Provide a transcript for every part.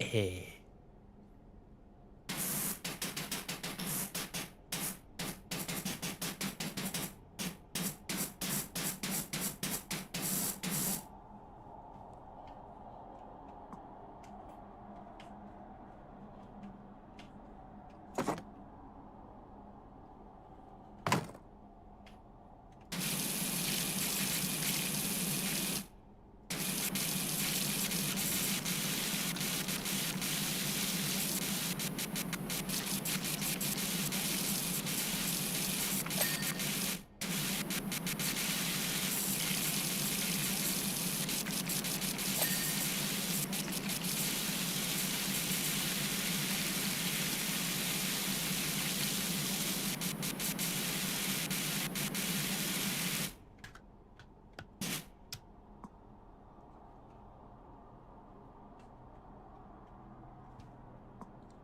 Eh.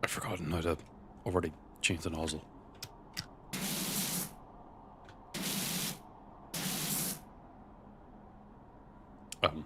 I forgot how to already change the nozzle. Um.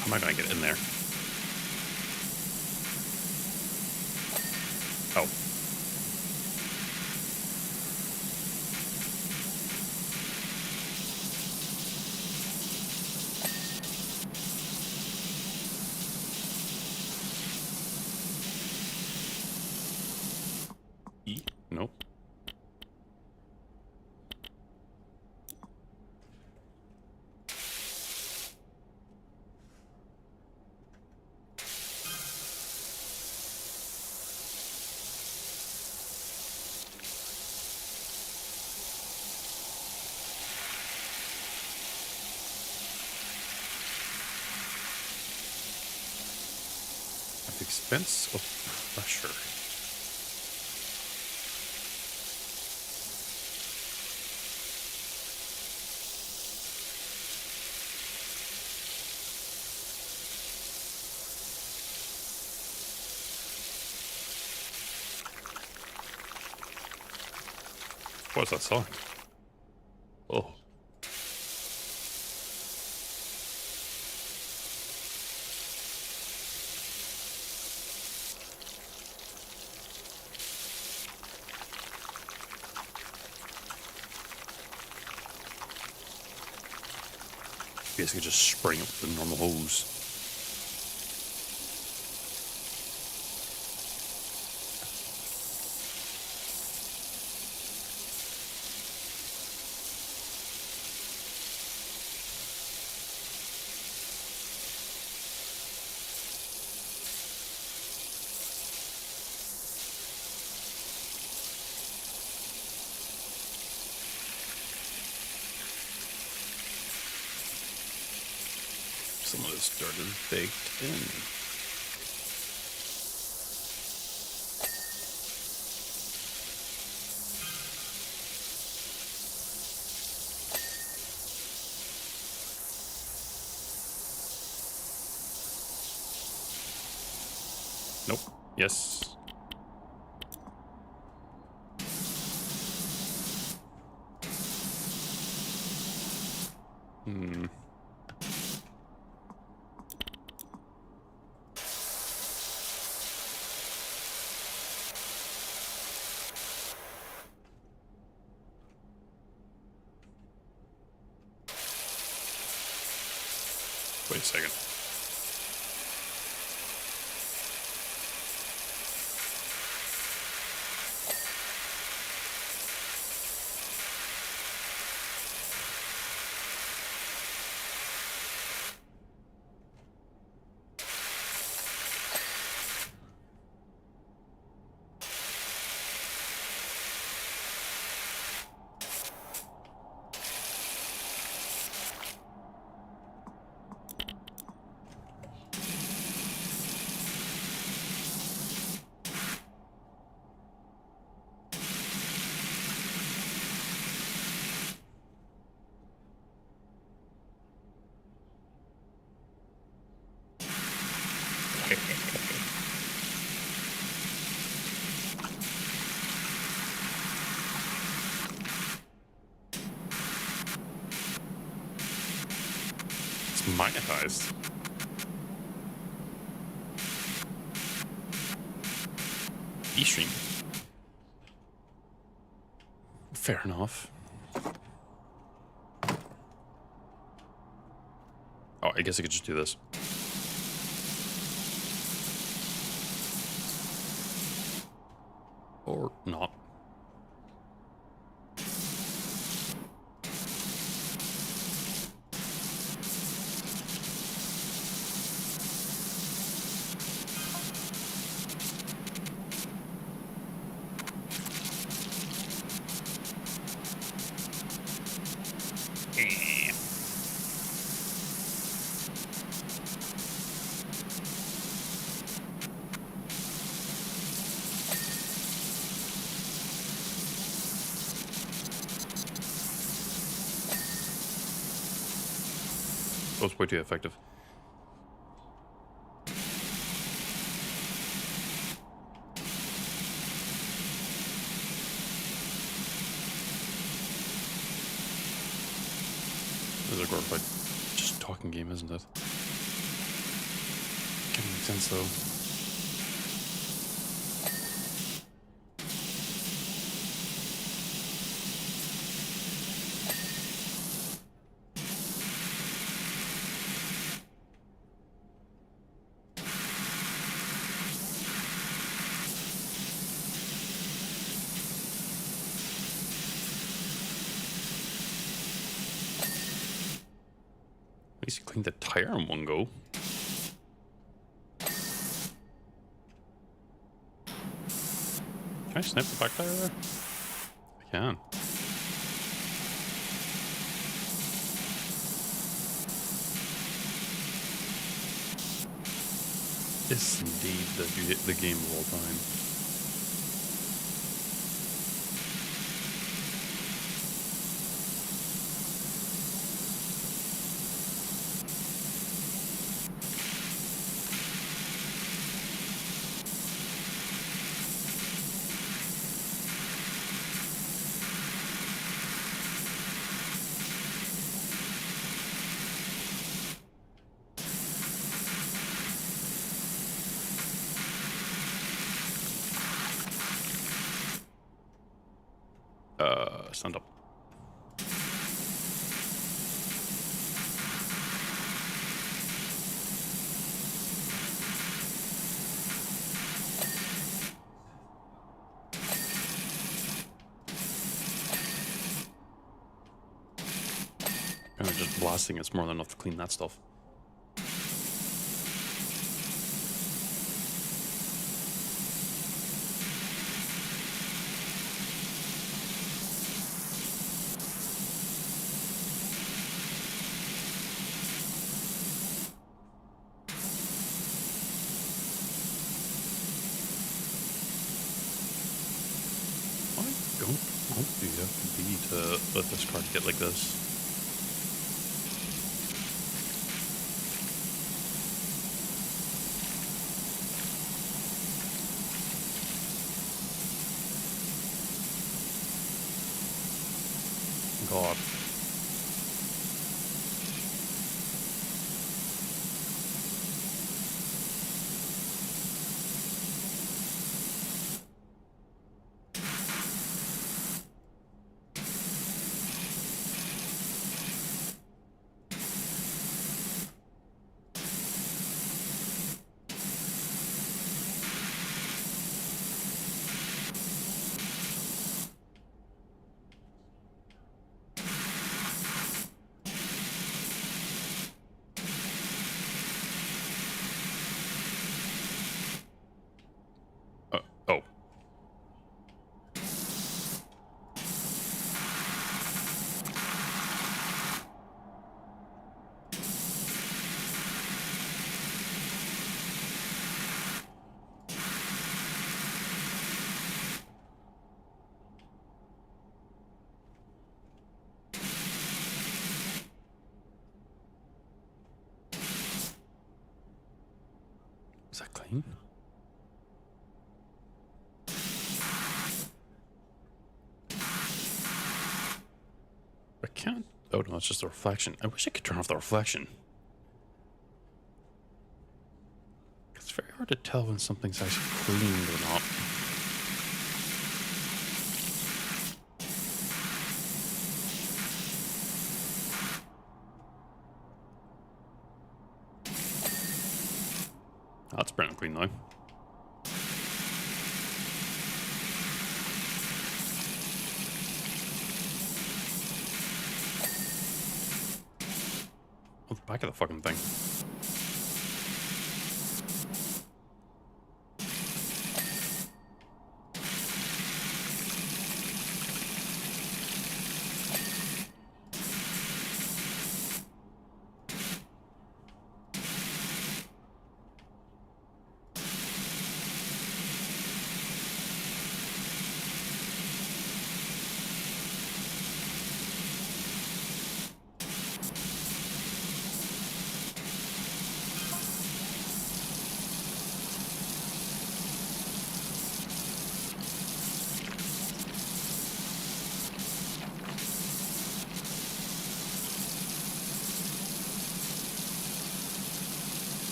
How am I going to get in there? Oh. E? Nope. At the expense of pressure. What's that song? Oh. Basically just spraying it with the normal hose. Some of this dirt is baked in. Nope. Yes. Hmm. Wait a second. It's magnetized. E-stream. Fair enough. Oh, I guess I could just do this. Or not. That was way too effective. This is a glorified just talking game, isn't it? Can make sense though. At least you cleaned the tire in one go. Can I snip the back tire there? I can. It's indeed the game of all time. Stand up. And just blasting it's more than enough to clean that stuff. What do you have to be to let this card get like this? God. Is that clean? I can't. Oh no, it's just a reflection. I wish I could turn off the reflection. It's very hard to tell when something's actually cleaned or not. That's pretty clean now. Oh, the back of the fucking thing.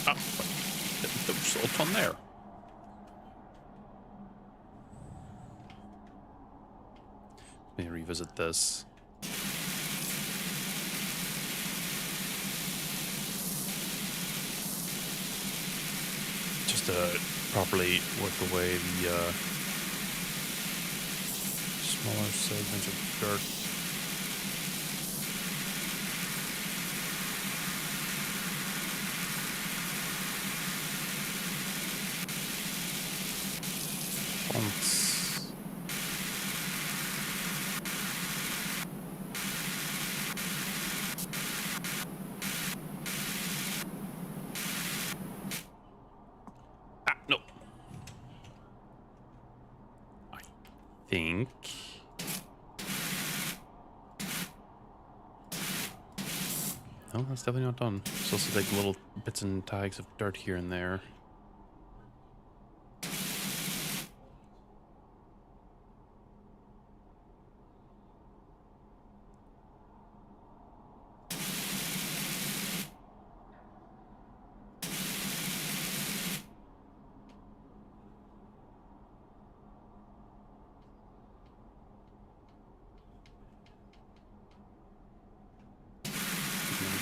Ah, the result on there. Let me revisit this. Just to properly work away the smaller segments of dirt. No. I think. No, that's definitely not done. It's also like little bits and tags of dirt here and there.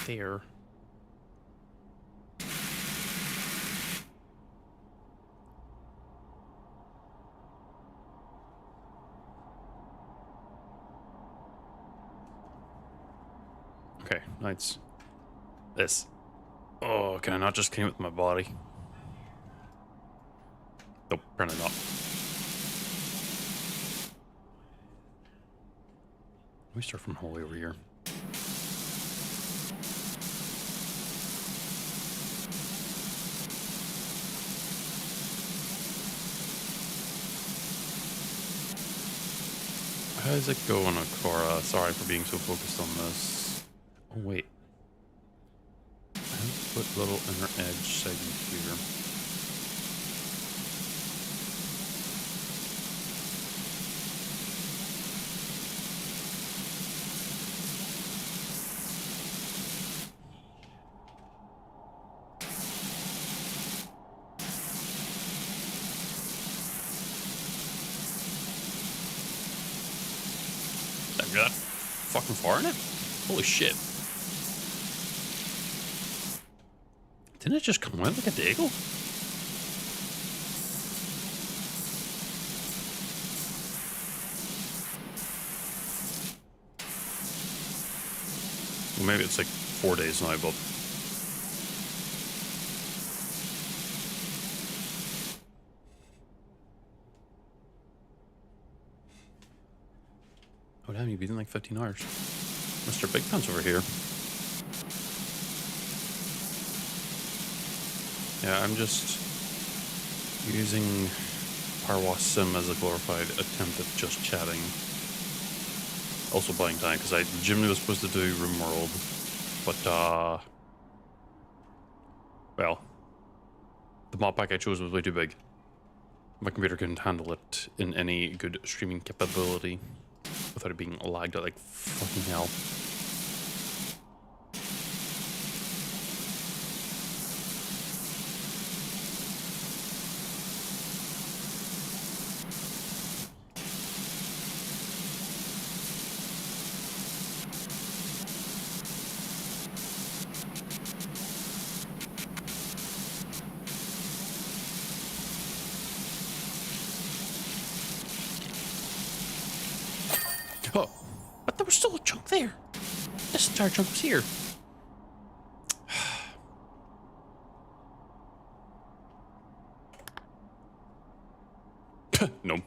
There. Okay, nice. This. Oh, can I not just clean it with my body? Nope, apparently not. Let me start from all the way over here. How's it going, Akora? Sorry for being so focused on this. Oh, wait. I have to put little inner edge segment here. Did I get that fucking far in it? Holy shit. Didn't it just come out like a deagle? Well, maybe it's like 4 days now, but... Oh, damn, you've been in like 15 hours. Mr. Big Pants over here. Yeah, I'm just using Powerwash Sim as a glorified attempt at just chatting. Also buying time, because I legitimately was supposed to do RimWorld, but, well, the mod pack I chose was way too big. My computer couldn't handle it in any good streaming capability without it being lagged out like fucking hell. Oh, but there was still a chunk there. This entire chunk was here. No.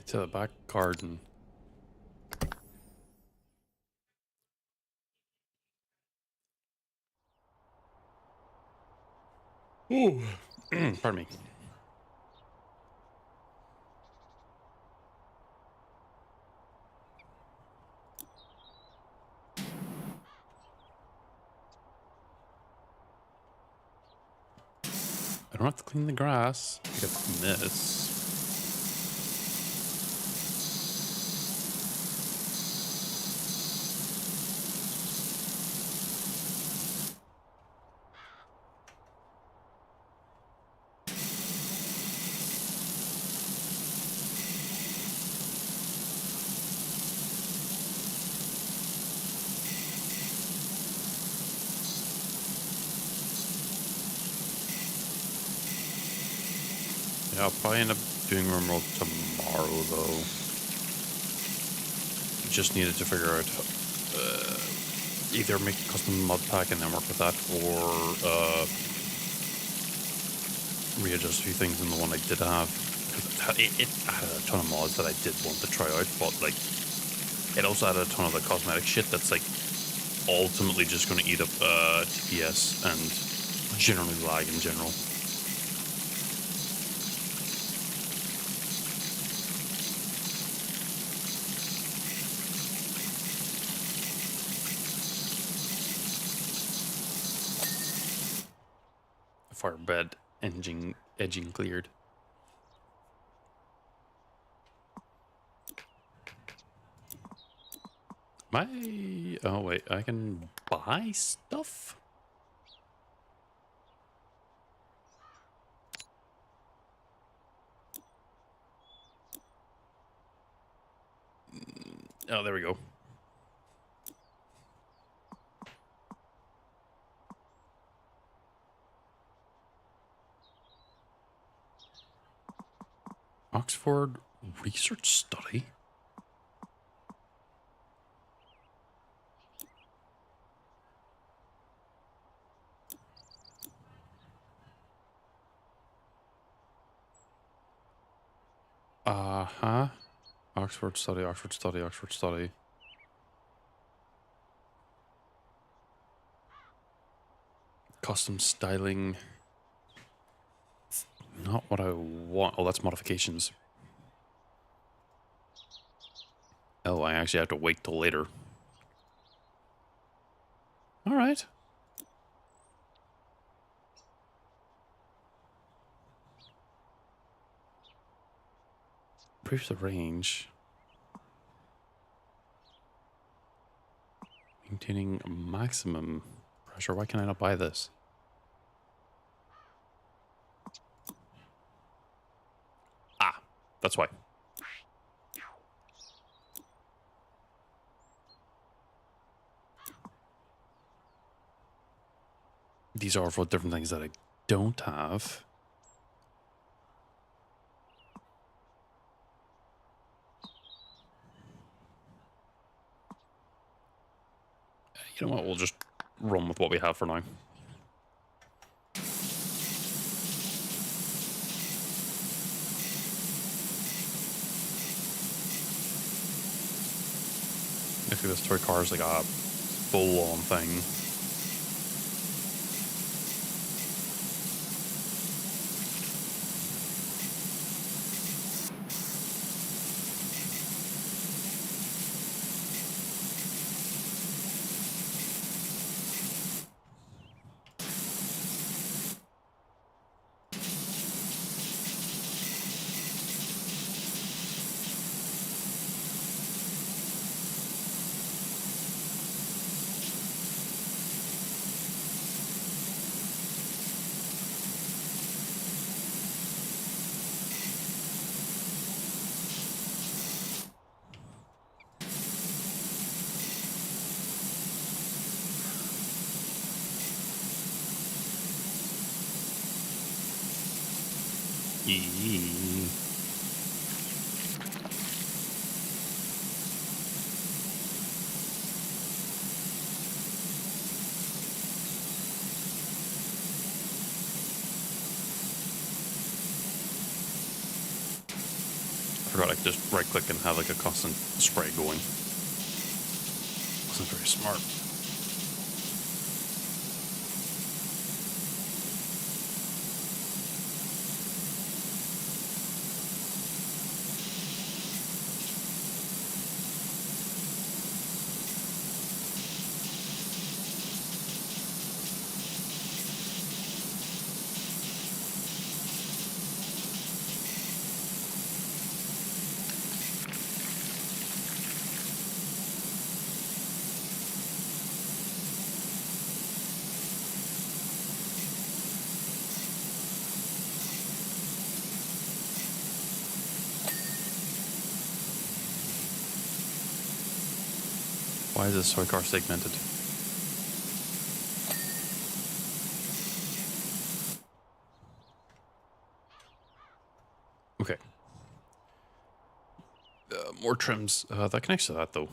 To the back garden. Ooh. Pardon me. I don't have to clean the grass. I got to clean this. Yeah, I'll probably end up doing RimWorld tomorrow, though. Just needed to figure out either make a custom mod pack and then work with that, or readjust a few things in the one I did have. It had a ton of mods that I did want to try out, but like it also had a ton of the cosmetic shit that's like ultimately just going to eat up TPS and generally lag in general. Firebed edging cleared. Oh wait, I can buy stuff? Oh, there we go. Oxford research study? Uh-huh. Oxford study, Oxford study, Oxford study. Custom styling. Not what I want. Oh, that's modifications. Oh, I actually have to wait till later. All right. Improves the range. Maintaining maximum pressure. Why can I not buy this? Ah, that's why. these are for different things that I don't have. You know what? We'll just run with what we have for now. Actually, this toy car is like a full-on thing. Eee. I forgot I could just right click and have like a constant spray going. Wasn't very smart. Why is this toy car segmented? Okay. More trims. That connects to that, though.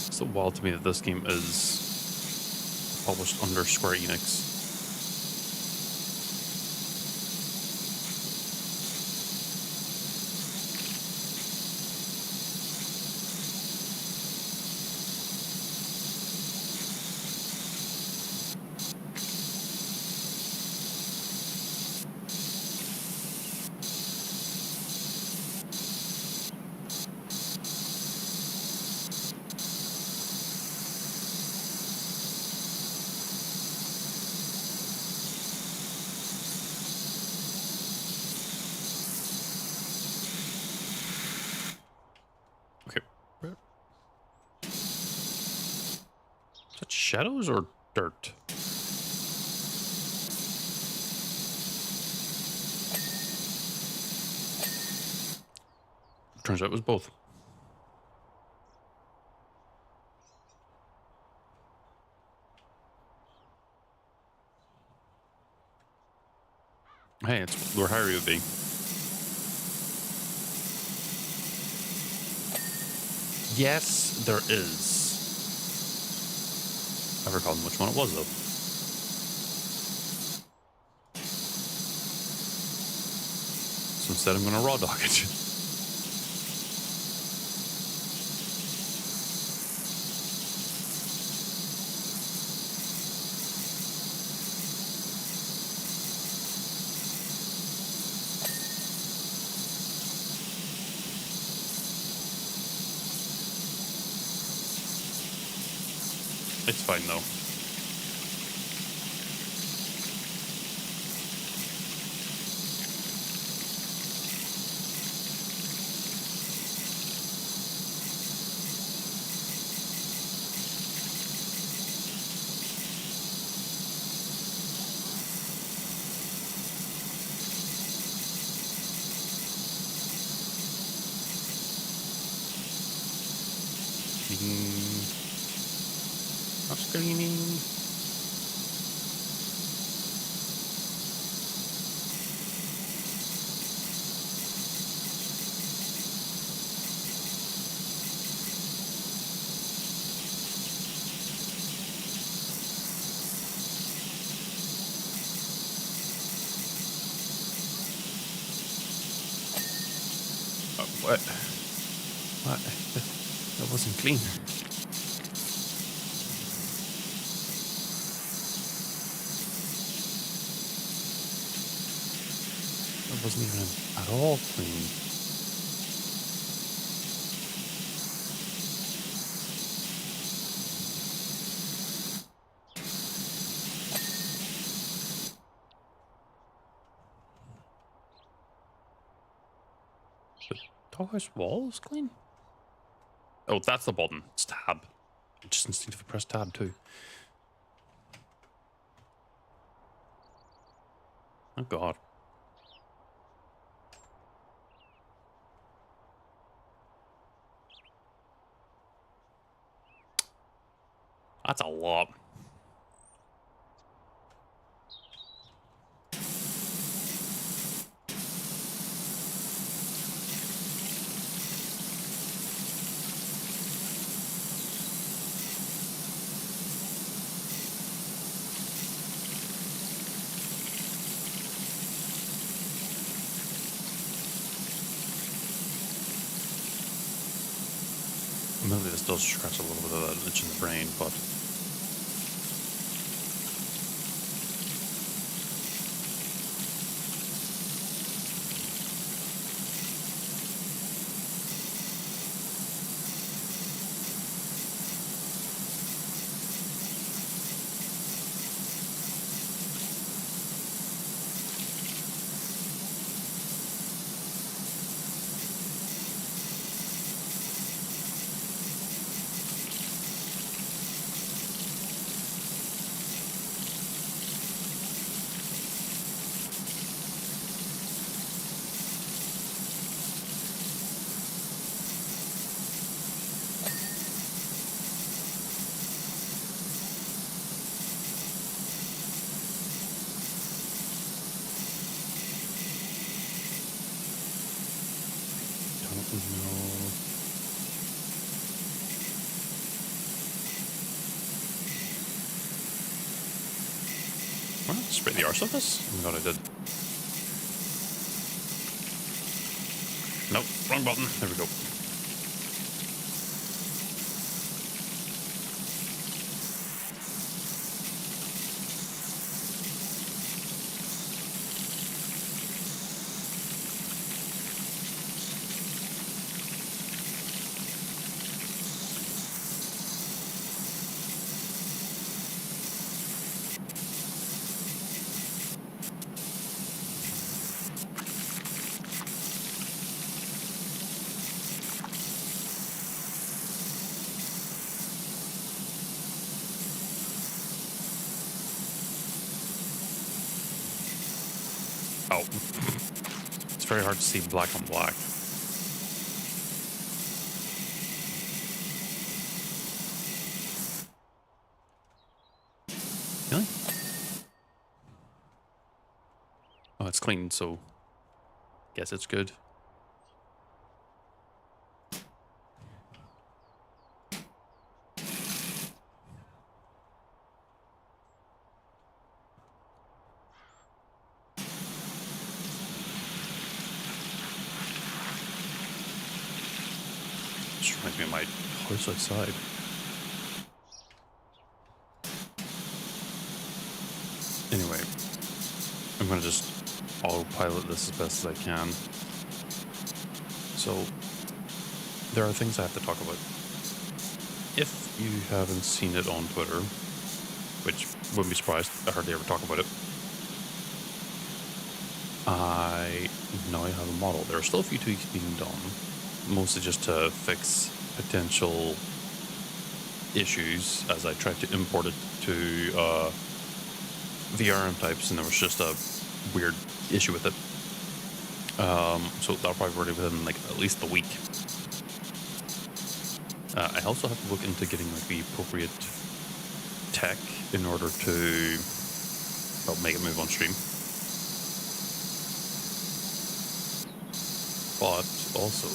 It's so wild to me that this game is published under Square Enix. Okay. Is that shadows or dirt? Turns out it was both. Hey, it's where Harry would be. Yes, there is. I've forgotten which one it was, though. So instead, I'm going to raw dog it. It's fine though. Cleaning. House cleaning. What? What? That wasn't clean. That wasn't even at all clean. The doghouse wall is clean? Oh, that's the button. It's tab. I just instinctively press tab too. Oh god. That's a lot. Maybe this does scratch a little bit of that itch in the brain, but don't know. What? Spray the arse of this? Oh my god, I did. Nope, wrong button. There we go. Oh. It's very hard to see black on black. Really? Oh, it's clean, so guess it's good. This reminds me of my house outside. Anyway, I'm gonna just autopilot this as best as I can. So, there are things I have to talk about. if you haven't seen it on Twitter, which wouldn't be surprised, I hardly ever talk about it, I now have a model. There are still a few tweaks being done, mostly just to fix potential issues as I tried to import it to VRM types, and there was just a weird issue with it. So that'll probably be ready within like at least a week. I also have to look into getting like the appropriate tech in order to make it move on stream. But also,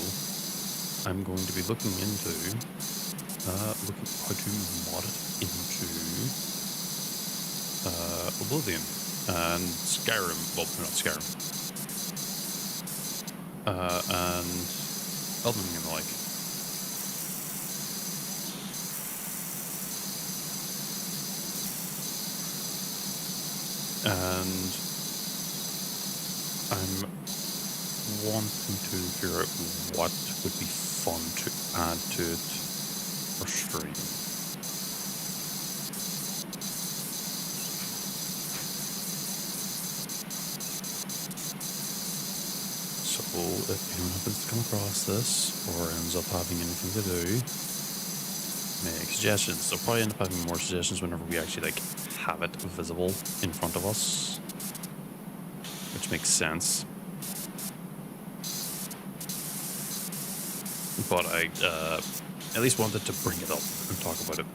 I'm going to be looking into how to mod it into Oblivion and Skyrim. Well, not Skyrim. And Elden Ring and the like. And I'm wanting to figure out what would be fun to add to it for stream. So if anyone happens to come across this or ends up having anything to do, make suggestions. They'll probably end up having more suggestions whenever we actually like have it visible in front of us, which makes sense. But I at least wanted to bring it up and talk about it.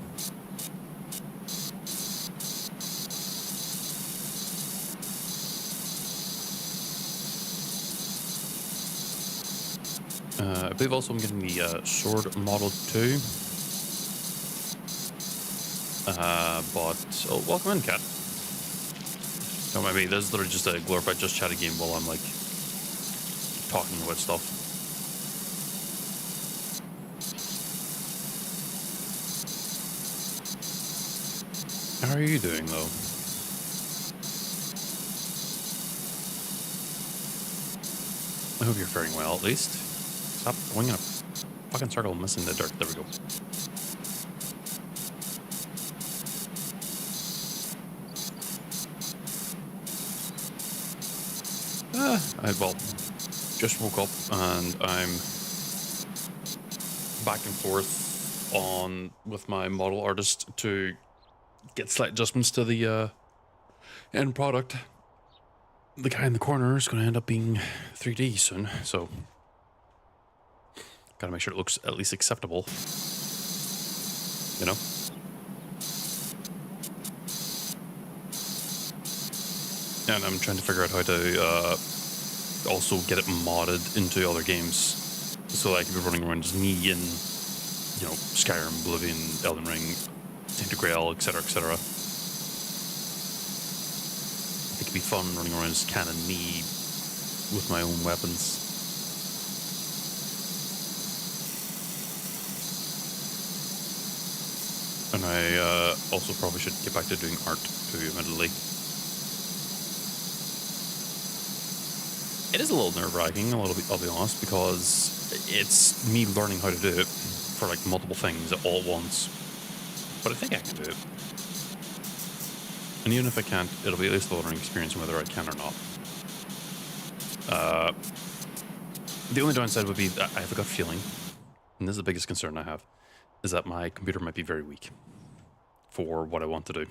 I believe also I'm getting the sword model too. But oh, welcome in, Cat. Don't mind me. This is literally just a glorified just chatting game while I'm like talking about stuff. How are you doing, though? I hope you're faring well, at least. Stop going in a fucking circle and missing the dirt. There we go. Well, just woke up and I'm back and forth with my model artist to get slight adjustments to the end product. The guy in the corner is going to end up being 3D soon, so gotta make sure it looks at least acceptable, you know? And I'm trying to figure out how to also get it modded into other games so that I can be running around as me in, you know, Skyrim, Oblivion, Elden Ring, Tainted Grail, etc., etc. It could be fun running around as canon me with my own weapons. And I also probably should get back to doing art too, admittedly. It is a little nerve-wracking, a little bit, I'll be honest, because it's me learning how to do it for like multiple things all at once. But I think I can do it. And even if I can't, it'll be at least a learning experience whether I can or not. The only downside would be that I have a gut feeling, and this is the biggest concern I have, is that my computer might be very weak for what I want to do.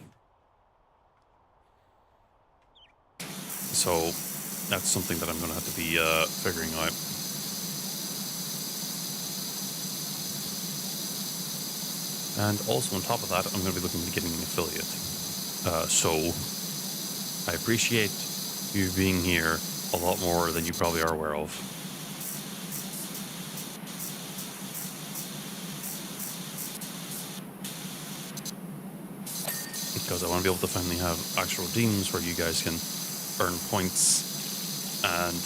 So that's something that I'm going to have to be figuring out. And also on top of that, I'm going to be looking at getting an affiliate. So I appreciate you being here a lot more than you probably are aware of. Because I want to be able to finally have actual redeems where you guys can earn points and,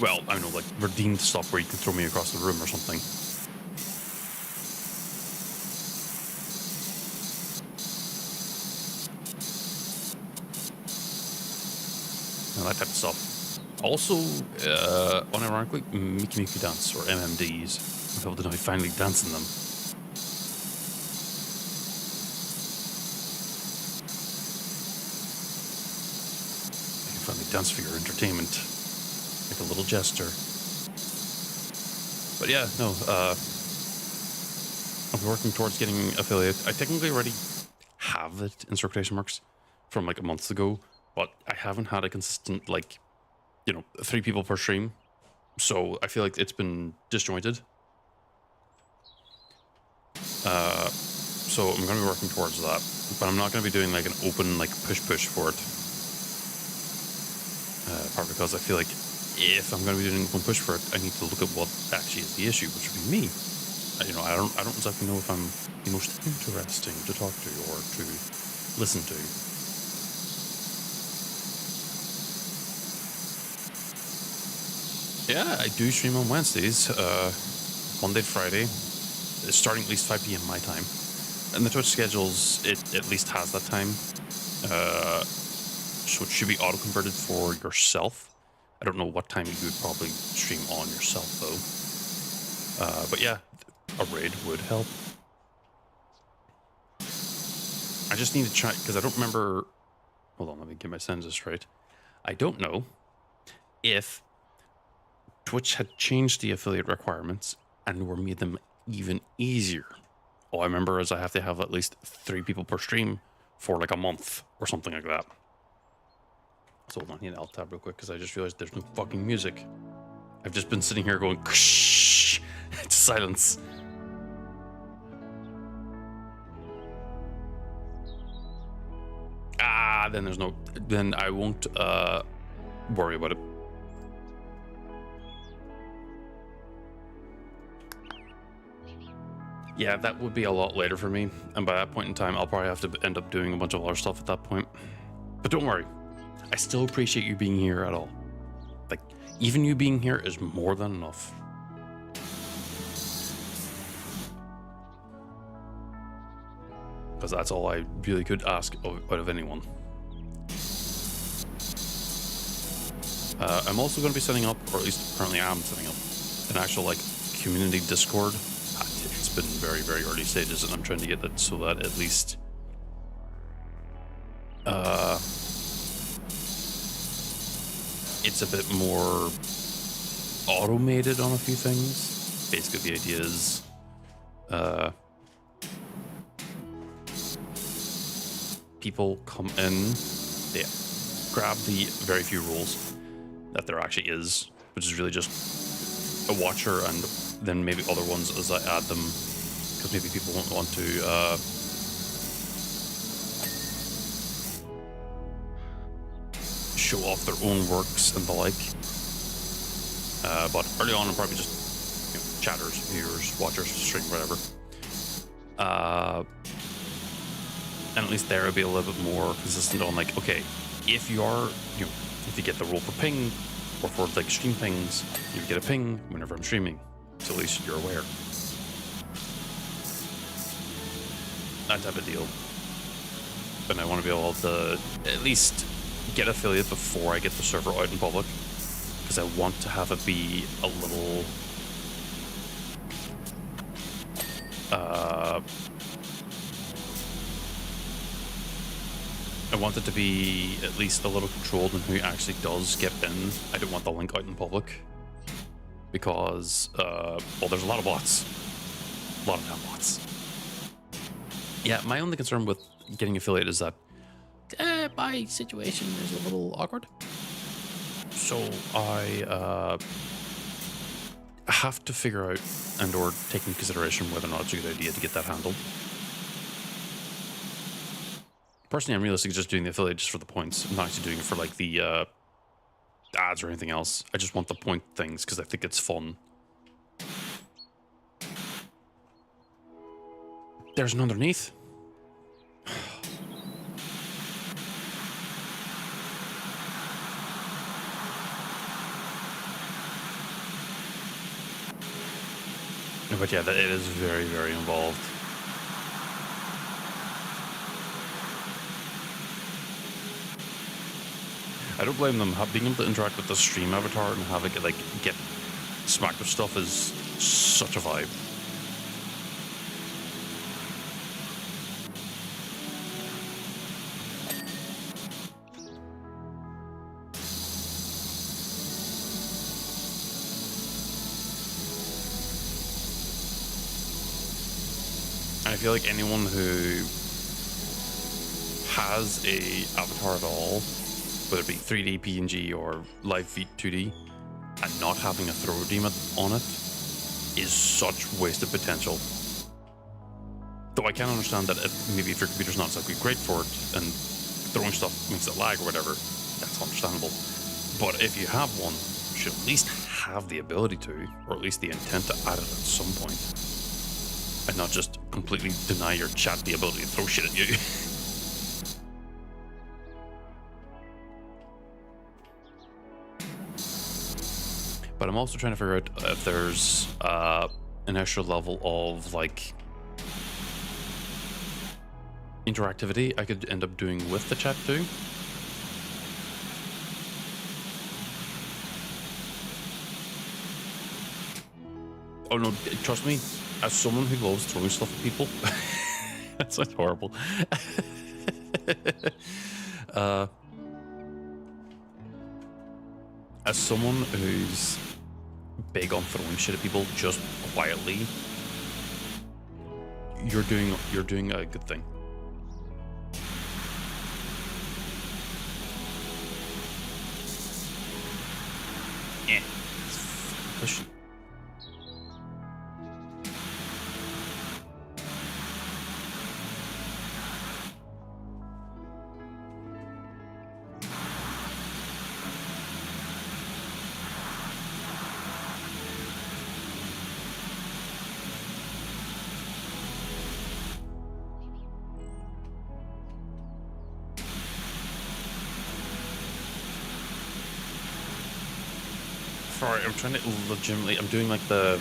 well, I don't know, like redeem stuff where you can throw me across the room or something. And that type of stuff. Also, unironically, Miki Miki Dance, or MMDs. I'm able to now finally dance in them. dance for your entertainment, like a little jester. But yeah, no, I'll be working towards getting affiliate. I technically already have it in circulation marks from like a month ago, but I haven't had a consistent, like, 3 people per stream. So I feel like it's been disjointed. So I'm going to be working towards that, but I'm not going to be doing like an open like push for it. Partly because I feel like if I'm going to be doing an open push for it, I need to look at what actually is the issue, which would be me. I don't exactly know if I'm the most interesting to talk to or to listen to. Yeah, I do stream on Wednesdays, Monday to Friday, starting at least 5 p.m. my time. And the Twitch schedules, it at least has that time. So it should be auto-converted for yourself. I don't know what time you would probably stream on yourself, though. But yeah, a raid would help. I just need to try, because I don't remember... Hold on, let me get my sentences right. I don't know if Twitch had changed the affiliate requirements and were made them even easier. All I remember is I have to have at least 3 people per stream for like a month or something like that. So hold on, I need an alt tab real quick because I just realized there's no fucking music. I've just been sitting here going ksh, it's silence. Then I won't worry about it. Yeah, that would be a lot later for me, and by that point in time, I'll probably have to end up doing a bunch of other stuff at that point. But don't worry, I still appreciate you being here at all. Like, even you being here is more than enough. Because that's all I really could ask out of anyone. I'm also going to be setting up, or at least currently I am setting up, an actual like community Discord. It's been very, very early stages, and I'm trying to get that so that at least it's a bit more automated on a few things. Basically, the idea is people come in, they grab the very few rules that there actually is, which is really just a watcher and then maybe other ones as I add them, because maybe people won't want to show off their own works and the like. But early on, I'm probably just chatters, viewers, watchers, stream, whatever. And at least there it'll be a little bit more consistent on like, okay, if you are, if you get the rule for ping or for like stream pings, you get a ping whenever I'm streaming. So at least you're aware. That type of deal. But I want to be able to at least get affiliate before I get the server out in public, because I want to have it be a little I want it to be at least a little controlled on who actually does get in. I don't want the link out in public because, well, there's a lot of bots. A lot of damn bots. Yeah, my only concern with getting affiliate is that my situation is a little awkward. So I have to figure out and or take into consideration whether or not it's a good idea to get that handled. Personally, I'm realistically just doing the affiliate just for the points. I'm not actually doing it for like the ads or anything else. I just want the point things because I think it's fun. There's an underneath. But yeah, it is very, very involved. I don't blame them. Being able to interact with the stream avatar and have it get smacked with stuff is such a vibe. I feel like anyone who has a avatar at all, whether it be 3D, PNG, or live feed 2D, and not having a throw redeem on it is such wasted potential. Though I can understand that maybe if your computer's not exactly great for it and throwing stuff makes it lag or whatever, that's understandable. But if you have one, you should at least have the ability to, or at least the intent to add it at some point, and not just completely deny your chat the ability to throw shit at you. But I'm also trying to figure out if there's an extra level of like interactivity I could end up doing with the chat too. Oh no, trust me, as someone who loves throwing stuff at people, that sounds horrible. As someone who's big on throwing shit at people just quietly, you're doing a good thing. Push. Sorry, I'm trying to legitimately, I'm doing like the,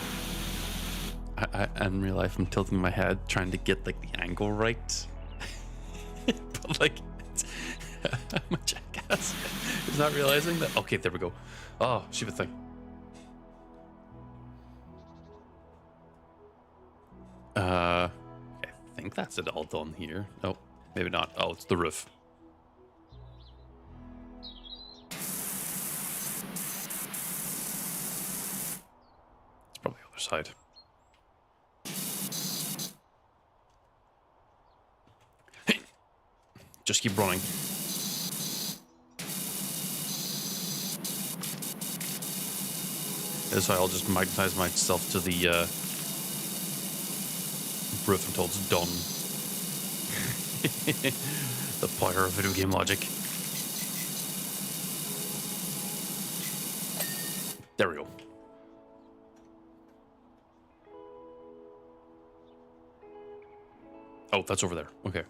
in real life, I'm tilting my head, trying to get like the angle right. But like, I'm a jackass. Is not realizing that. Okay, there we go. Oh, stupid thing. I think that's it all done here. Oh, maybe not. Oh, it's the roof. Probably the other side. Hey, just keep running. This way I'll just magnetize myself to the roof until it's done. The power of video game logic. There we go. Oh, that's over there. Okay.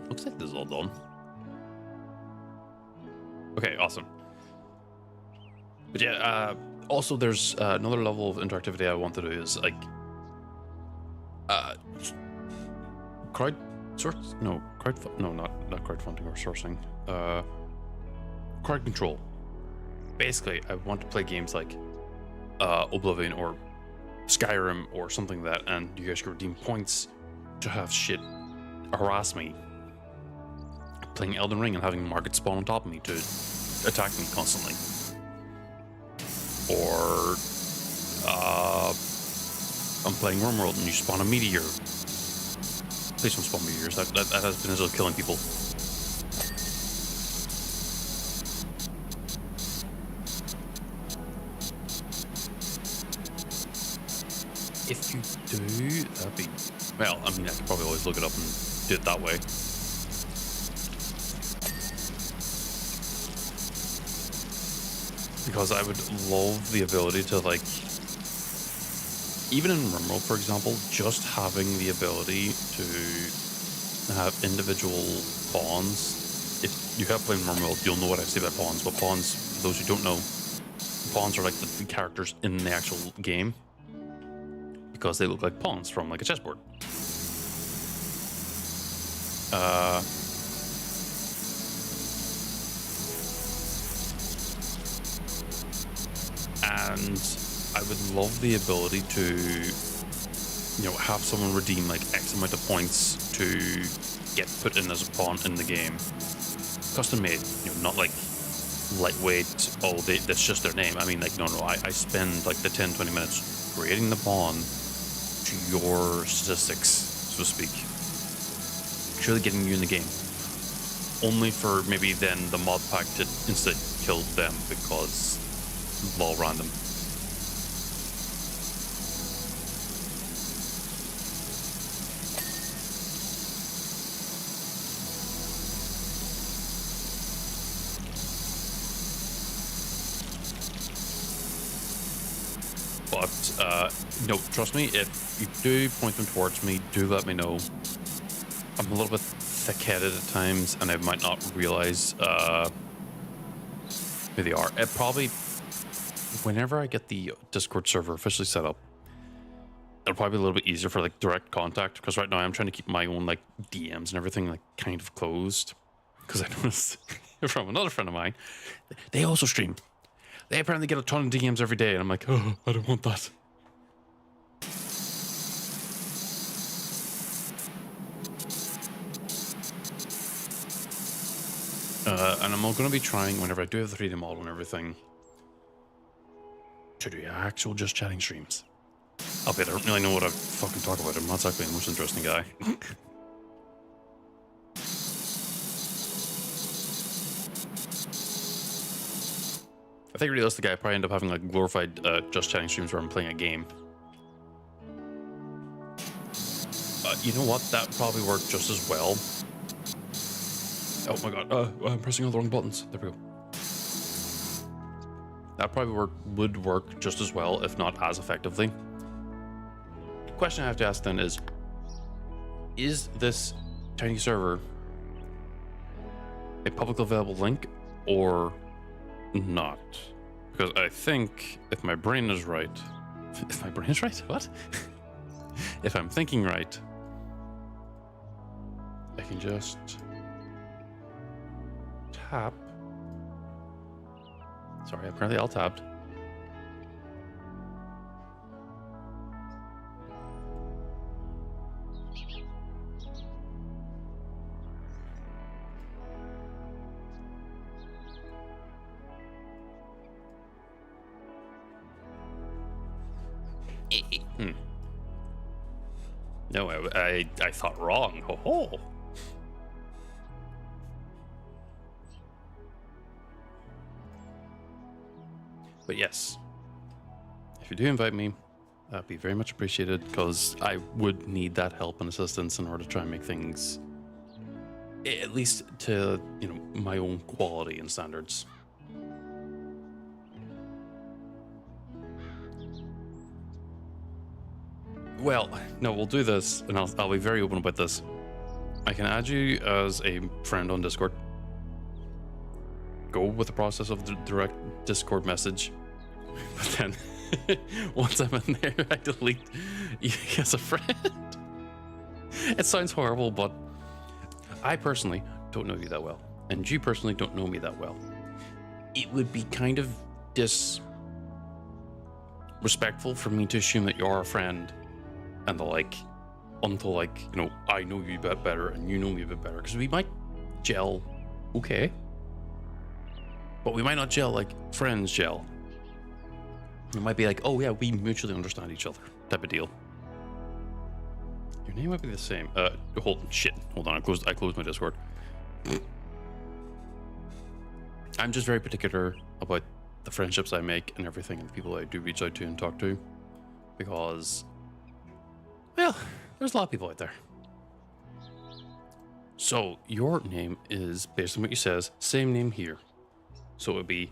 Looks like this is all done. Okay, awesome. But yeah, also there's another level of interactivity I want to do is like not crowdfunding or sourcing. Crowd control. Basically, I want to play games like Oblivion or Skyrim or something like that, and you guys can redeem points to have shit harass me. Playing Elden Ring and having markets spawn on top of me to attack me constantly. Or I'm playing Wormworld and you spawn a meteor. Please don't spawn meteors. That has been of killing people. If you do, that'd be... Well, I mean, I could probably always look it up and do it that way. Because I would love the ability to, like... Even in RimWorld, for example, just having the ability to have individual pawns. If you have played RimWorld, you'll know what I say about pawns. But pawns, for those who don't know, pawns are like the characters in the actual game. Because they look like pawns from like a chessboard. And I would love the ability to, you know, have someone redeem like X amount of points to get put in as a pawn in the game. Custom made, you know, not like lightweight, oh, that's just their name. I mean, like, no, I spend like the 10-20 minutes creating the pawn to your statistics, so to speak. Actually getting you in the game. Only for maybe then the mod pack to instead kill them because lol random. But no, trust me, if you do point them towards me, do let me know. I'm a little bit thick-headed at times, and I might not realize who they are. It probably, whenever I get the Discord server officially set up, it'll probably be a little bit easier for like direct contact, because right now I'm trying to keep my own like DMs and everything like kind of closed, because I noticed from another friend of mine, they also stream. They apparently get a ton of DMs every day, and I'm like, oh, I don't want that. And I'm going to be trying, whenever I do have the 3D model and everything, to do actual just chatting streams. Albeit I don't really know what I fucking talk about. I'm not exactly the most interesting guy. I think realistically, I probably end up having like glorified just chatting streams where I'm playing a game. You know what? That probably worked just as well. Oh my god, I'm pressing all the wrong buttons. There we go. That probably would work just as well, if not as effectively. The question I have to ask then is this tiny server a publicly available link or not? Because I think if my brain is right, what? If I'm thinking right, I can just tap. Sorry, apparently all tapped. No, I thought wrong. Ho ho. But yes, if you do invite me, that'd be very much appreciated, because I would need that help and assistance in order to try and make things, at least to, you know, my own quality and standards. Well, no, we'll do this, and I'll be very open about this. I can add you as a friend on Discord. Go with the process of the direct Discord message, but then once I'm in there, I delete you as a friend. It sounds horrible, but I personally don't know you that well, and you personally don't know me that well. It would be kind of disrespectful for me to assume that you're a friend and the like, until like, you know, I know you a bit better and you know me a bit better, because we might gel okay, but we might not gel like friends gel. It might be like, oh yeah, we mutually understand each other type of deal. Your name might be the same. Hold on, I closed my Discord. I'm just very particular about the friendships I make and everything, and the people I do reach out to and talk to, because, well, there's a lot of people out there. So your name is, based on what you says, same name here. So it would be,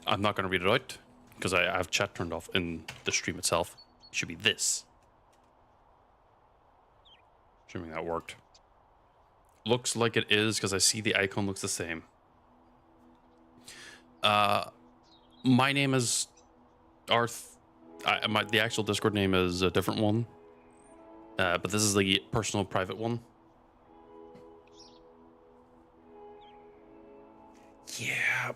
I'm not going to read it out because I have chat turned off in the stream itself. It should be this. Assuming that worked. Looks like it is, because I see the icon looks the same. My name is Arth. The actual Discord name is a different one. But this is the personal private one. Yeah.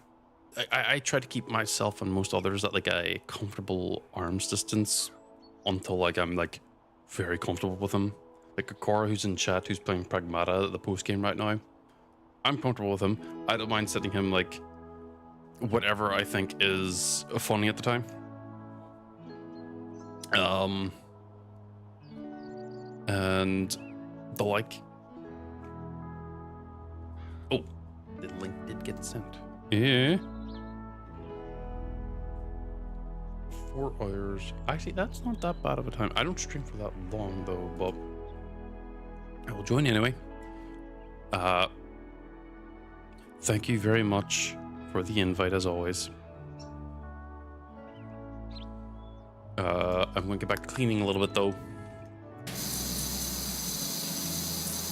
I try to keep myself and most others at like a comfortable arm's distance until like I'm like very comfortable with them. Like Akora, who's in chat, who's playing Pragmata at the post game right now. I'm comfortable with him. I don't mind setting him like whatever I think is funny at the time. Um, and the like. Oh, the link did get sent. Yeah. 4 hours. Actually, that's not that bad of a time. I don't stream for that long though, but I will join anyway. Thank you very much for the invite as always. I'm going to get back to cleaning a little bit though.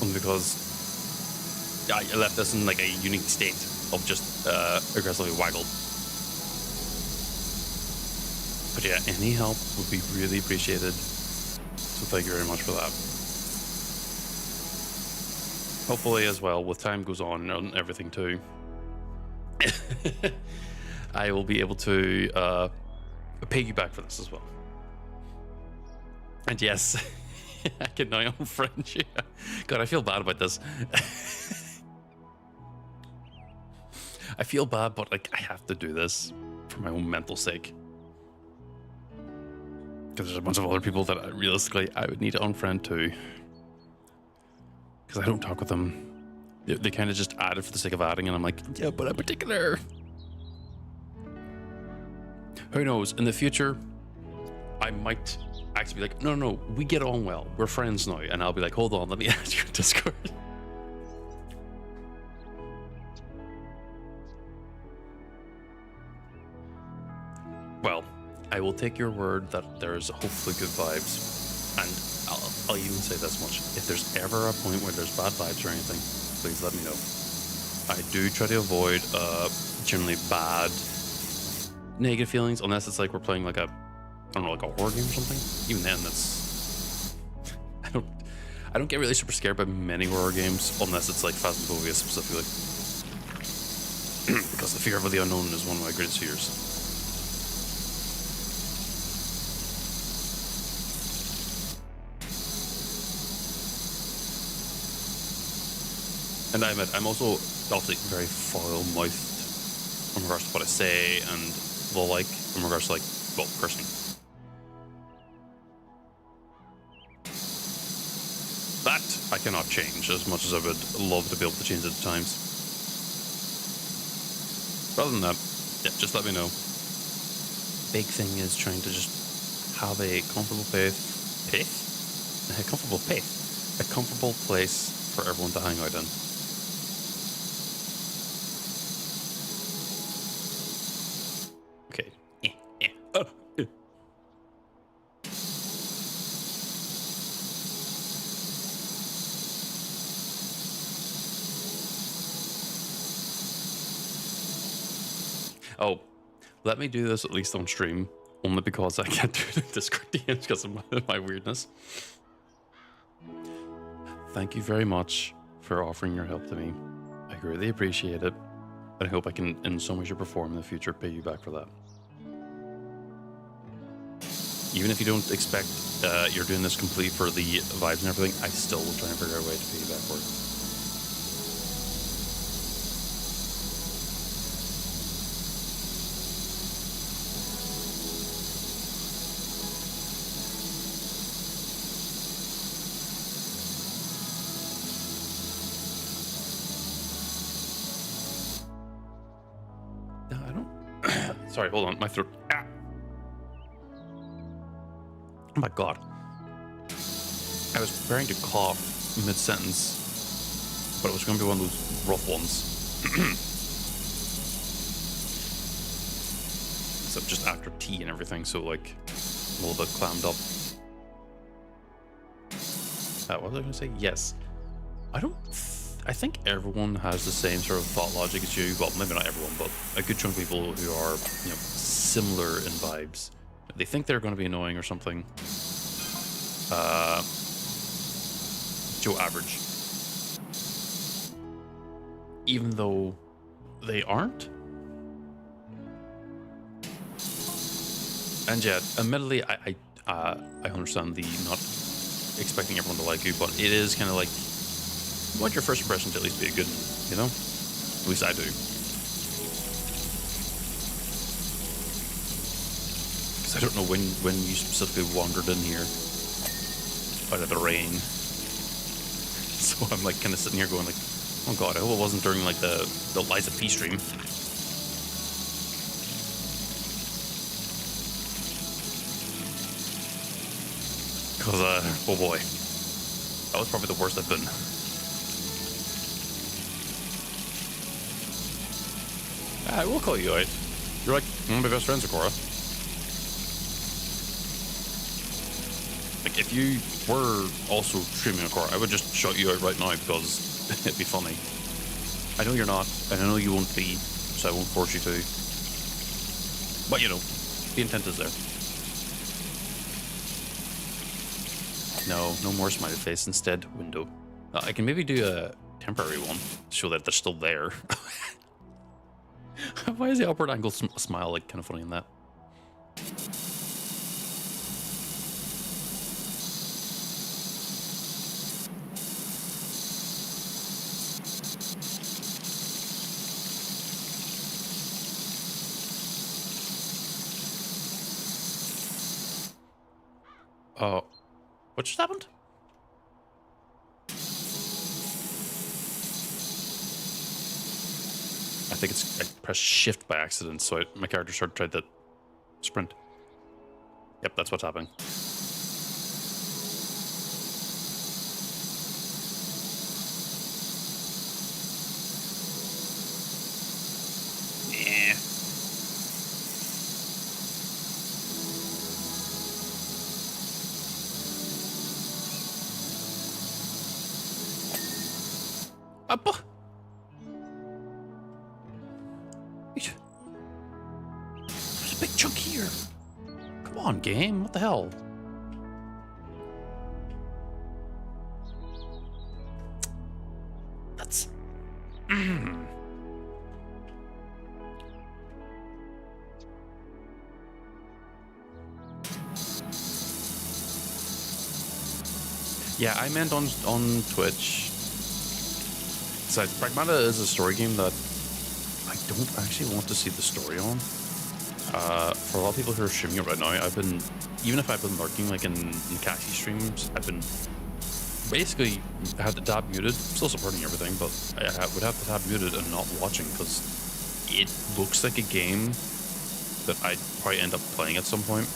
Only because I left this in like a unique state of just aggressively waggled. But yeah, any help would be really appreciated. So thank you very much for that. Hopefully as well, with time goes on and everything too, I will be able to pay you back for this as well. And yes, I can now unfriend you. God, I feel bad about this. I feel bad, but like I have to do this for my own mental sake. Because there's a bunch of other people that realistically I would need to unfriend too. Because I don't talk with them. They kind of just add it for the sake of adding, and I'm like, yeah, but I'm particular. Who knows? In the future, I might actually be like, no, we get on well. We're friends now. And I'll be like, hold on, let me add you on Discord. Well, I will take your word that there's hopefully good vibes. And I'll even say this much. If there's ever a point where there's bad vibes or anything, please let me know. I do try to avoid generally bad negative feelings, unless it's like we're playing like a, I don't know, like a horror game or something. Even then, that's I don't get really super scared by many horror games, unless it's like Phasmophobia specifically, because the fear of the unknown is one of my greatest fears. And I admit, I'm also obviously very foul-mouthed in regards to what I say and the like, in regards to like, well, cursing. That I cannot change as much as I would love to be able to change it at times. Rather than that, yeah, just let me know. Big thing is trying to just have a comfortable a comfortable place for everyone to hang out in. Oh, let me do this at least on stream, only because I can't do the Discord DMs because of my weirdness. Thank you very much for offering your help to me. I greatly appreciate it. And I hope I can, in some way, shape, or form in the future, pay you back for that. Even if you don't expect you're doing this complete for the vibes and everything, I still will try and figure out a way to pay you back for it. Sorry, hold on, my throat. Ah. Oh my god. I was preparing to cough mid-sentence, but it was going to be one of those rough ones. Except just after tea and everything, so like a little bit clammed up. What was I going to say? Yes. I think everyone has the same sort of thought logic as you. Well, maybe not everyone, but a good chunk of people who are, you know, similar in vibes. They think they're going to be annoying or something. Joe average. Even though they aren't. And yet, admittedly, I understand the not expecting everyone to like you, but it is kind of like, you want your first impression to at least be a good one, you know? At least I do. Because Because I don't know when you specifically wandered in here out of the rain. So I'm like kind of sitting here going like, oh god, I hope it wasn't during like the Liza P stream. Because, oh boy, that was probably the worst I've been. I will call you out. You're like one of my best friends, Akora. Like, if you were also streaming Akora, I would just shout you out right now because it'd be funny. I know you're not, and I know you won't be, so I won't force you to. But, you know, the intent is there. No more smiley face. Instead, window. I can maybe do a temporary one to show that they're still there. Why is the upward angle smile like kind of funny in that? Oh, what just happened? I think I pressed shift by accident, so my character tried to sprint. Yep, that's what's happening. Yeah. Up. There's a big chunk here. Come on, game. What the hell? That's... Yeah, I meant on Twitch. So Pragmata is a story game that I don't actually want to see the story on. For a lot of people who are streaming it right now, even if I've been lurking like in Cassie streams, I've been basically had the tab muted, still supporting everything, but I would have the tab muted and not watching because it looks like a game that I'd probably end up playing at some point.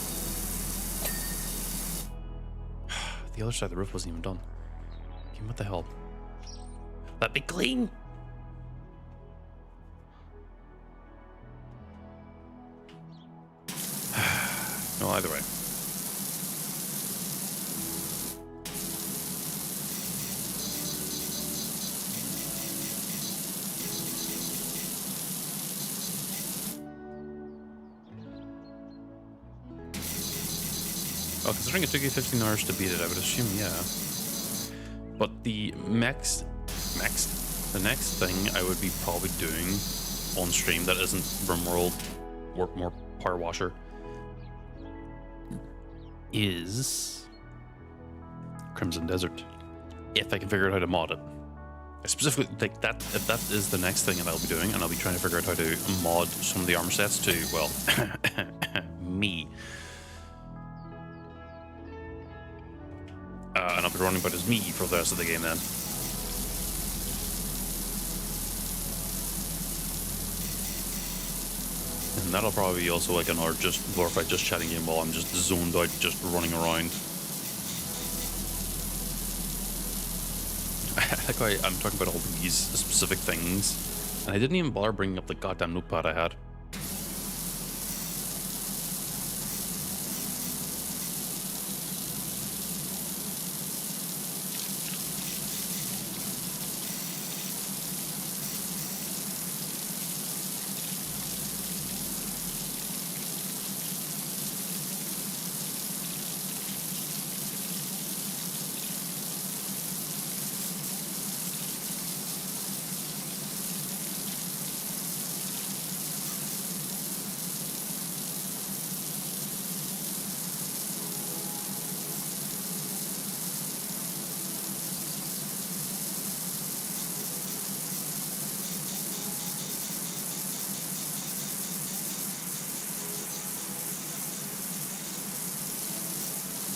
The other side of the roof wasn't even done. Game, what the hell? Let me clean. No, either way. Oh, considering it took you 15 hours to beat it, I would assume, yeah. But the next thing I would be probably doing on stream that isn't RimWorld or more Powerwasher is Crimson Desert. If I can figure out how to mod it. I specifically think that if that is the next thing that I'll be doing, and I'll be trying to figure out how to mod some of the armor sets to, well, me. And I'll be running about as me for the rest of the game then. And that'll probably be also like another just glorified just chatting game while I'm just zoned out, just running around. I like how I'm talking about all these specific things, and I didn't even bother bringing up the goddamn notepad I had.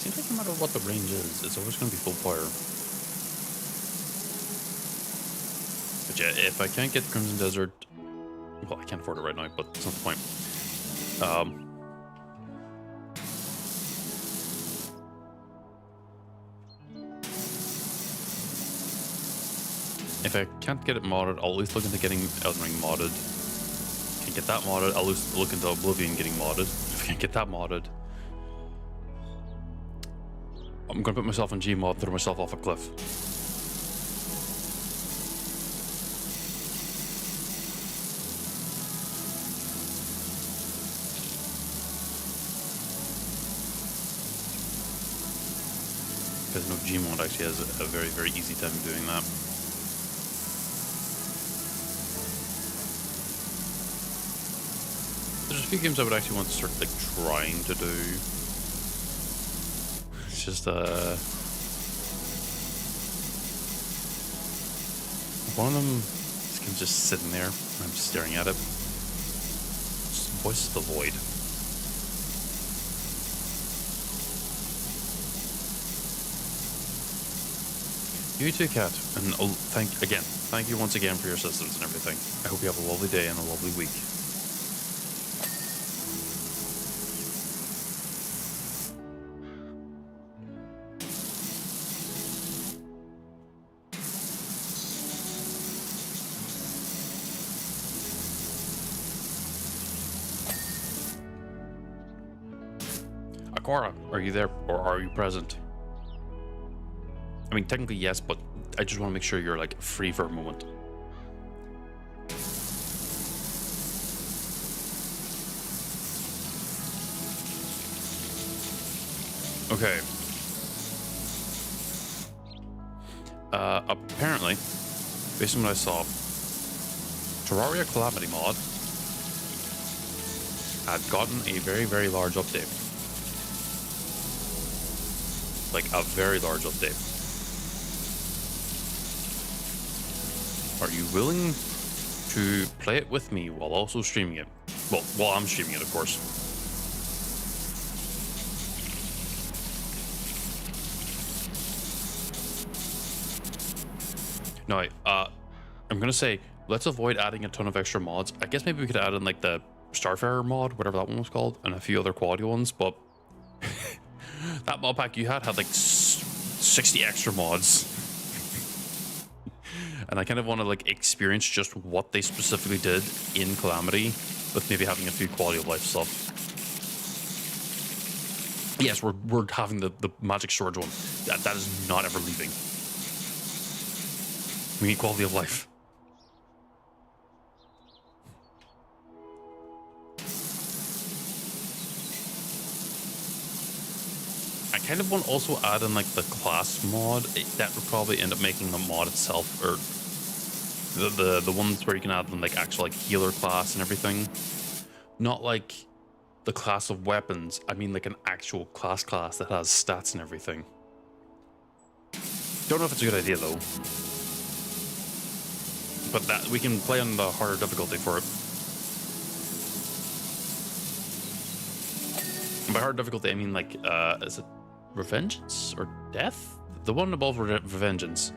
seems like no matter what the range is, it's always going to be full power. But yeah, if I can't get Crimson Desert, well, I can't afford it right now, but that's not the point. If I can't get it modded, I'll at least look into getting Elden Ring modded. Can't get that modded, I'll at least look into Oblivion getting modded. If I can't get that modded, I'm gonna put myself in Gmod and throw myself off a cliff. Because no, Gmod actually has a very, very easy time doing that. There's a few games I would actually want to start like trying to do. It's just one of them is kind of just sitting there. I'm just staring at it. Just Voice of the Void. You too, Kat. And thank you once again for your assistance and everything. I hope you have a lovely day and a lovely week. Akora, are you there or are you present? I mean, technically yes, but I just want to make sure you're like free for a moment. Okay. Apparently, based on what I saw, Terraria Calamity mod had gotten a very, very large update. Like a very large update. Are you willing to play it with me while also streaming it? Well, while I'm streaming it, of course. No, I'm gonna say, let's avoid adding a ton of extra mods. I guess maybe we could add in like the Starfarer mod, whatever that one was called, and a few other quality ones, but that mod pack you had like 60 extra mods. And I kind of want to like experience just what they specifically did in Calamity with maybe having a few quality of life stuff. Yes, we're having the magic storage one. That is not ever leaving. We need quality of life. I kind of want to also add in like the class mod. That would probably end up making the mod itself, or the ones where you can add in like actual like healer class and everything. Not like the class of weapons. I mean like an actual class that has stats and everything. Don't know if it's a good idea though. But that we can play on the harder difficulty for it. And by hard difficulty, I mean like, is it Revengeance or Death? The one above Revengeance.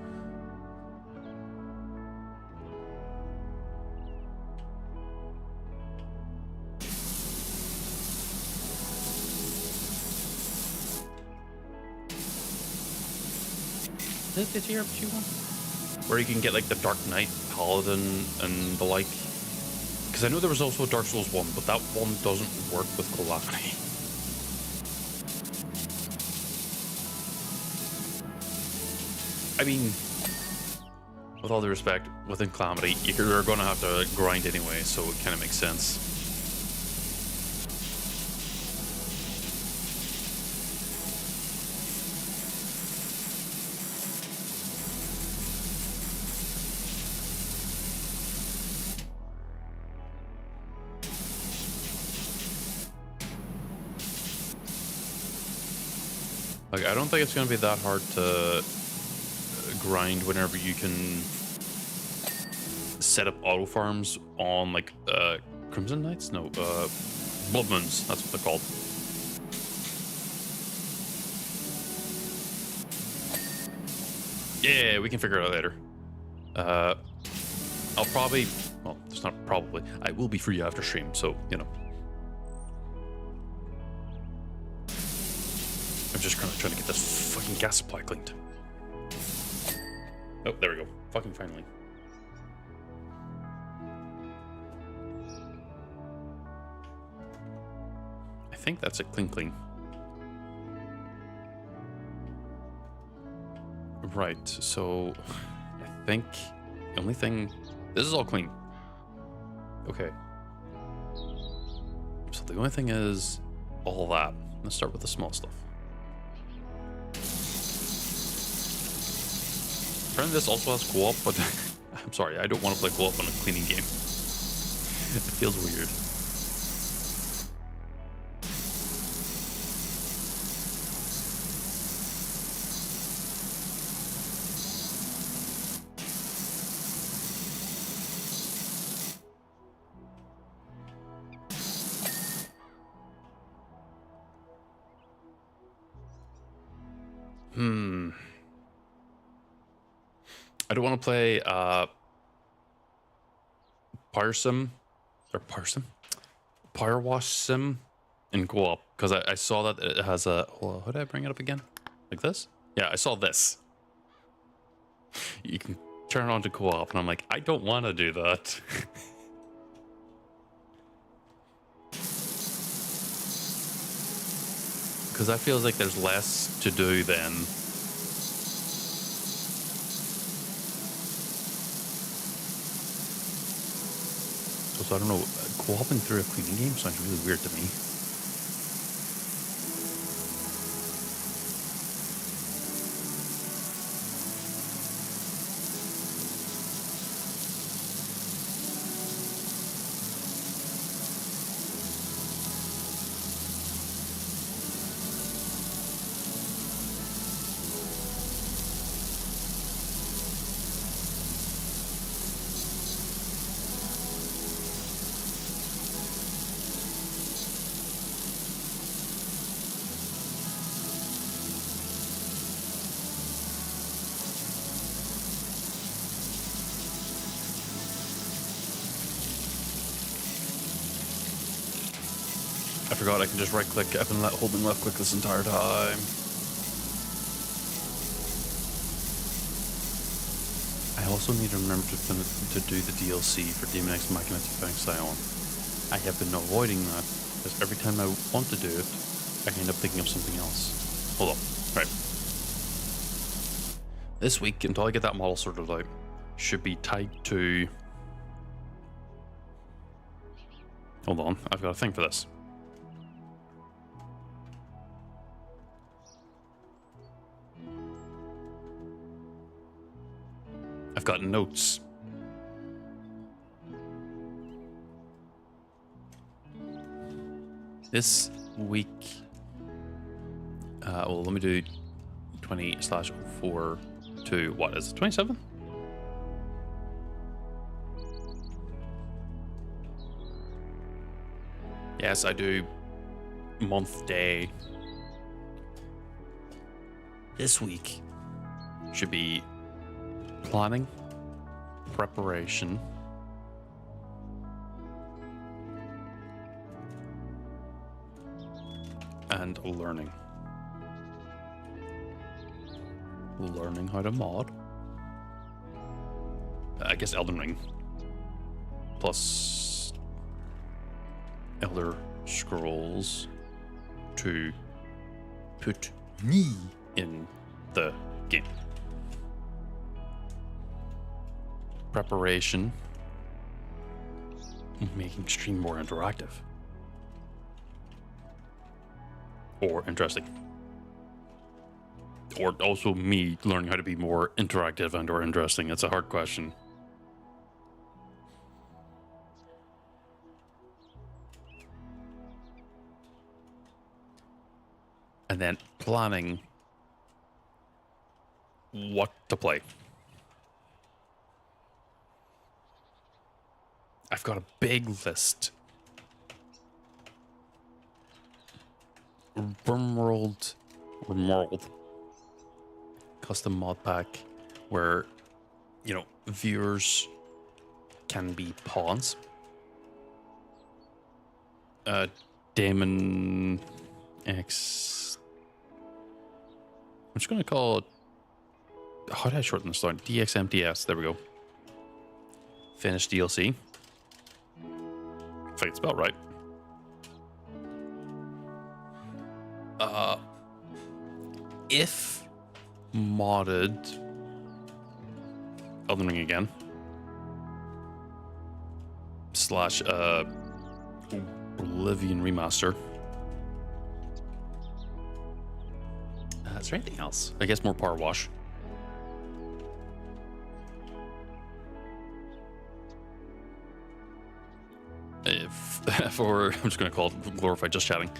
Is it the TRPG one? Where you can get like the Dark Knight, Paladin, and the like. Because I know there was also a Dark Souls one, but that one doesn't work with Calamity. I mean, with all due respect, within Calamity, you're going to have to grind anyway, so it kind of makes sense. Like, I don't think it's going to be that hard to grind whenever you can set up auto farms on like Crimson Knights? No, Blood Moons, that's what they're called. Yeah, we can figure it out later. I'll probably... Well, it's not probably. I will be free after stream, so, you know. I'm just trying to get this fucking gas supply cleaned. Oh, there we go. Fucking finally. I think that's it. Clean. Right, so I think the only thing... This is all clean. Okay. So the only thing is all that. Let's start with the small stuff. Apparently this also has co-op, but I'm sorry, I don't want to play co-op on a cleaning game. It feels weird. I don't want to play Powerwash Sim in co-op because I saw that it has a. Well, how did I bring it up again? Like this? Yeah, I saw this. You can turn it on to co-op, and I'm like, I don't want to do that. Because that feels like there's less to do then. So I don't know, co-oping through a cleaning game sounds really weird to me. I forgot I can just right click. I've been holding left click this entire time. I also need to remember to do the DLC for Demon X Machina Sion. I have been avoiding that because every time I want to do it, I end up picking up something else. Hold on. Right. This week, until I get that model sorted out, should be tied to... Hold on. I've got a thing for this. I've got notes. This week, well, let me do 20/04 to what is it, 27? Yes, I do month day. This week should be planning, preparation, and learning. Learning how to mod. I guess Elden Ring. Plus Elder Scrolls to put me in the game. Preparation, making stream more interactive or interesting, or also me learning how to be more interactive and or interesting. It's a hard question. And then planning what to play. I've got a big list. Rimworld, custom mod pack, where, you know, viewers can be pawns. Damon X. I'm just going to call it. How did I shorten this down? DXMTS. There we go. Finished DLC. I think it's about right. If modded Elden Ring again / Oblivion remaster. Is there anything else? I guess more Powerwash. I'm just going to call it glorified just chatting.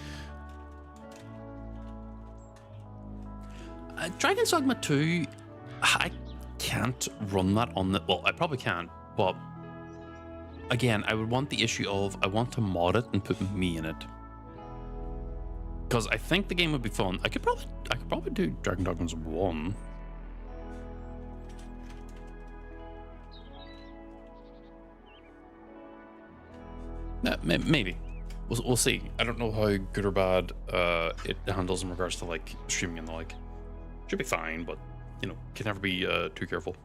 Dragon's Dogma 2, I can't run that on the... Well, I probably can, but again, I would want the issue of I want to mod it and put me in it. Because I think the game would be fun. I could probably do Dragon Dogmas 1. Maybe. We'll see. I don't know how good or bad it handles in regards to like streaming and the like. Should be fine, but you know, can never be too careful.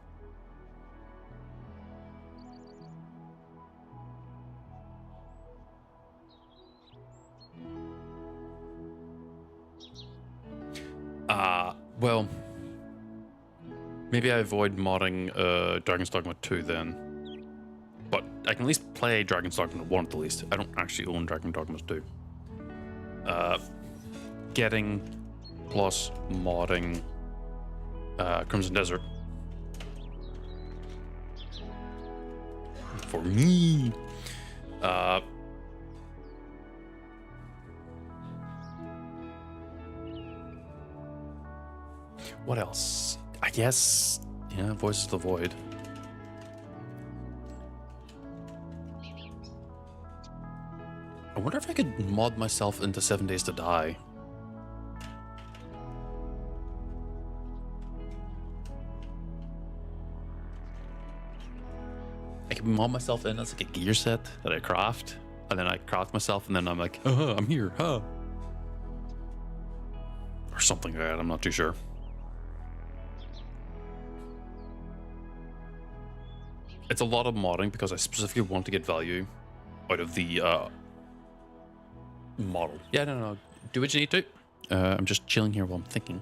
Well, maybe I avoid modding Dragon's Dogma 2 then. But I can at least play Dragon's Dogma 1 at the least. I don't actually own Dragon Dogma 2. Getting plus modding Crimson Desert. For me. What else? I guess, yeah, Voices of the Void. I wonder if I could mod myself into 7 Days to Die. I could mod myself in as like a gear set that I craft, and then I craft myself, and then I'm like, I'm here, huh? Or something like that, I'm not too sure. It's a lot of modding because I specifically want to get value out of the model. Yeah, no. Do what you need to. I'm just chilling here while I'm thinking.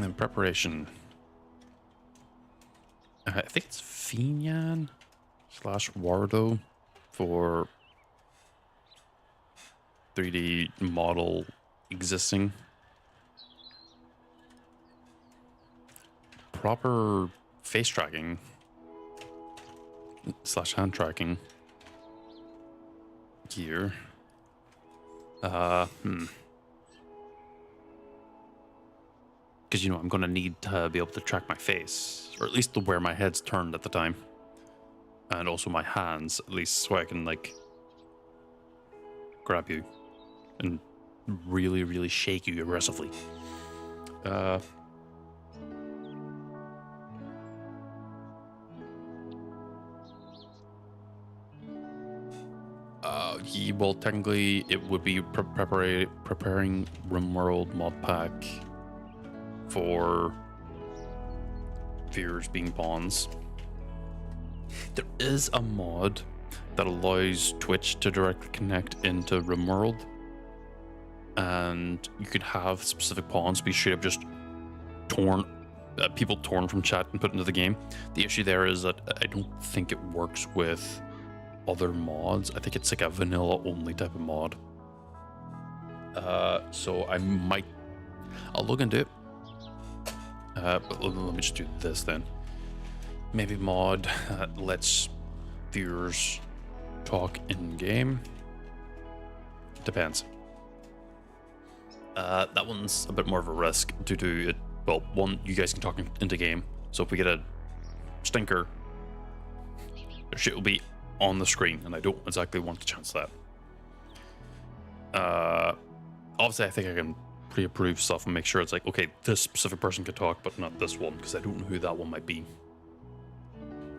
And preparation. I think it's Finian / Wardo for 3D model existing. Proper face tracking / hand tracking gear. Because, you know, I'm going to need to be able to track my face, or at least to where my head's turned at the time. And also my hands, at least, so I can, like, grab you and really, really shake you aggressively. Well, technically, it would be preparing RimWorld mod pack for viewers being pawns. There is a mod that allows Twitch to directly connect into RimWorld, and you could have specific pawns be straight up just torn, people torn from chat and put into the game. The issue there is that I don't think it works with other mods. I think it's like a vanilla only type of mod. So I'll look into it. But let me just do this then. Maybe mod that lets viewers talk in game. Depends. That one's a bit more of a risk to do it. Well, one, you guys can talk into game. So if we get a stinker, their shit will be on the screen, and I don't exactly want to chance that. Obviously, I think I can pre-approved stuff and make sure it's like, okay, this specific person could talk, but not this one, because I don't know who that one might be.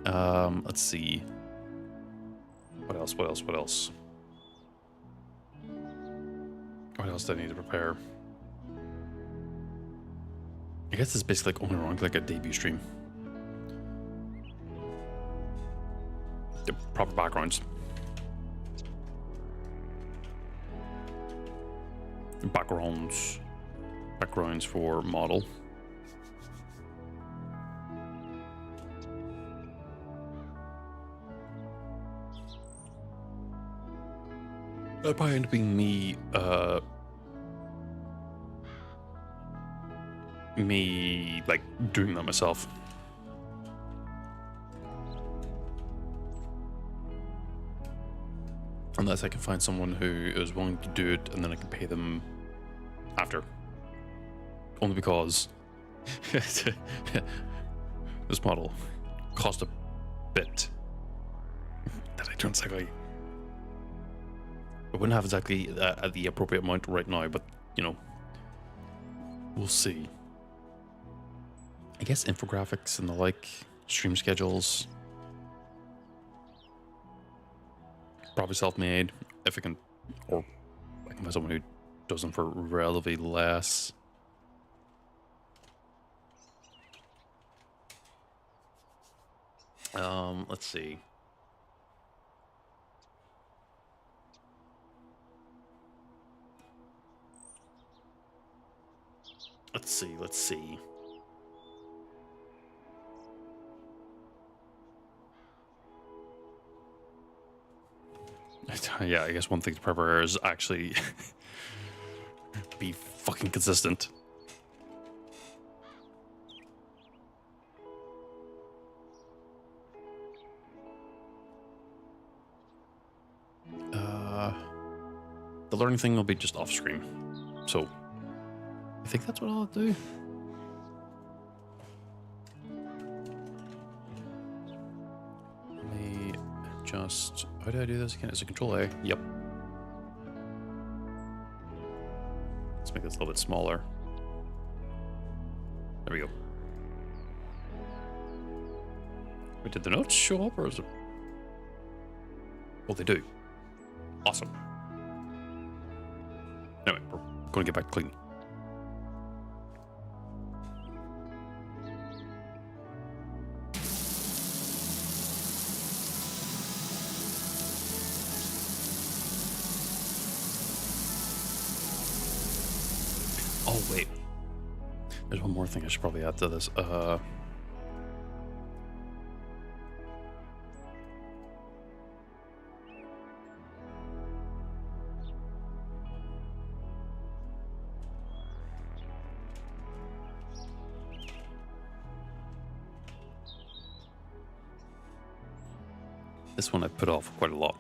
Let's see. What else? What else? What else? What else do I need to prepare? I guess it's basically like only around like a debut stream. The proper backgrounds. Backgrounds for model. That'd probably end up being me, like doing that myself. Unless I can find someone who is willing to do it, and then I can pay them after. Only because this model cost a bit that I don't exactly. I wouldn't have exactly at the appropriate amount right now, but you know, we'll see. I guess infographics and the like, stream schedules. Probably self-made if I can, or I can find someone who does them for relatively less. Let's see. Let's see. Yeah, I guess one thing to prepare is actually be fucking consistent. The learning thing will be just off screen, so I think that's what I'll do. Let me just. How do I do this again? Is it Control A? Yep. Let's make this a little bit smaller. There we go. Wait, did the notes show up, or is it? Well, they do. Awesome. Anyway, we're going to get back to cleaning. Oh, wait. There's one more thing I should probably add to this. This one I put off quite a lot.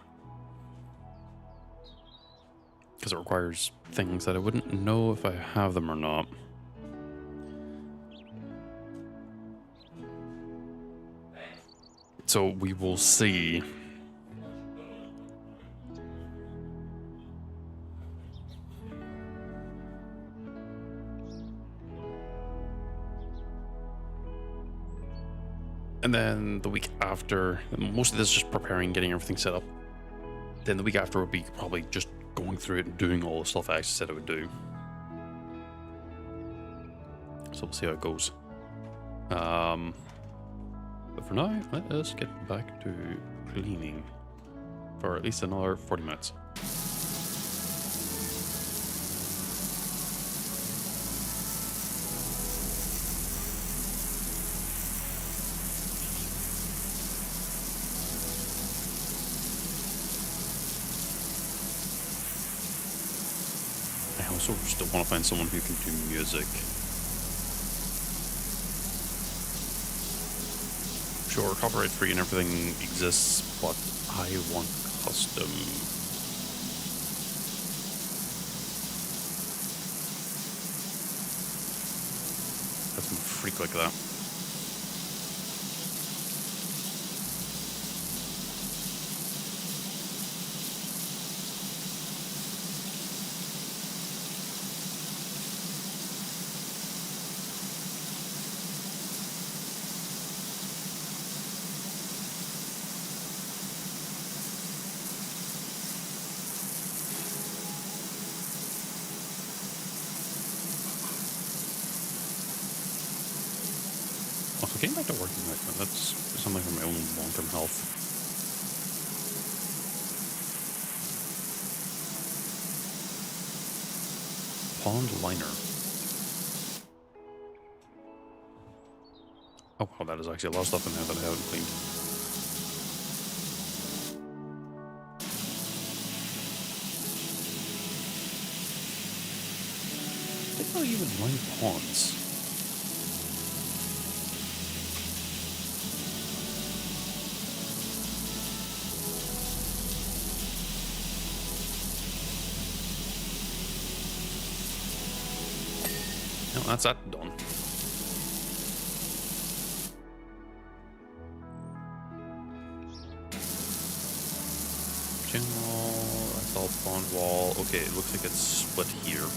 Because it requires things that I wouldn't know if I have them or not. So we will see. And then the week after, most of this is just preparing, getting everything set up. Then the week after would be probably just going through it and doing all the stuff I actually said I would do. So we'll see how it goes. But for now, let us get back to cleaning for at least another 40 minutes. I also still want to find someone who can do music. Sure, copyright free and everything exists, but I want custom. Have some freak like that. getting back to working right now. That's something for my own long-term health. Pond liner. Oh wow, that is actually a lot of stuff in there that I haven't cleaned. I think I'll even line ponds. No, that's that done. Chain wall, that's all pond wall. Okay, it looks like it's split here.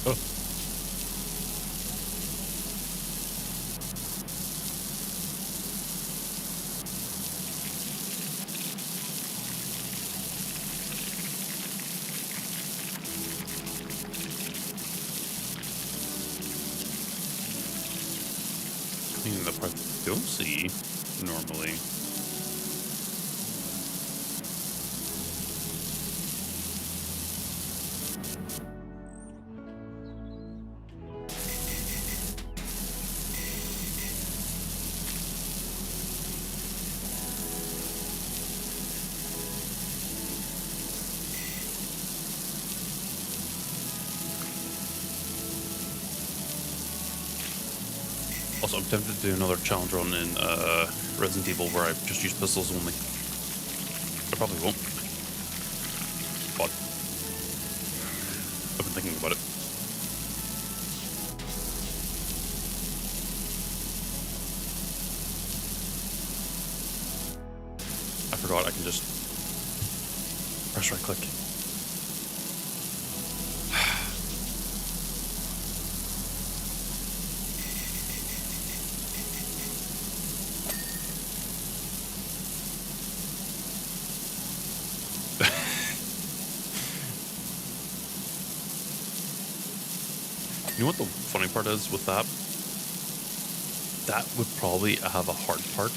Oh. Cleaning the part that you don't see normally. Also, I'm tempted to do another challenge run in Resident Evil where I just use pistols only. I probably won't. But I've been thinking about it. I forgot I can just press right click. You know what the funny part is with that? That would probably have a hard part,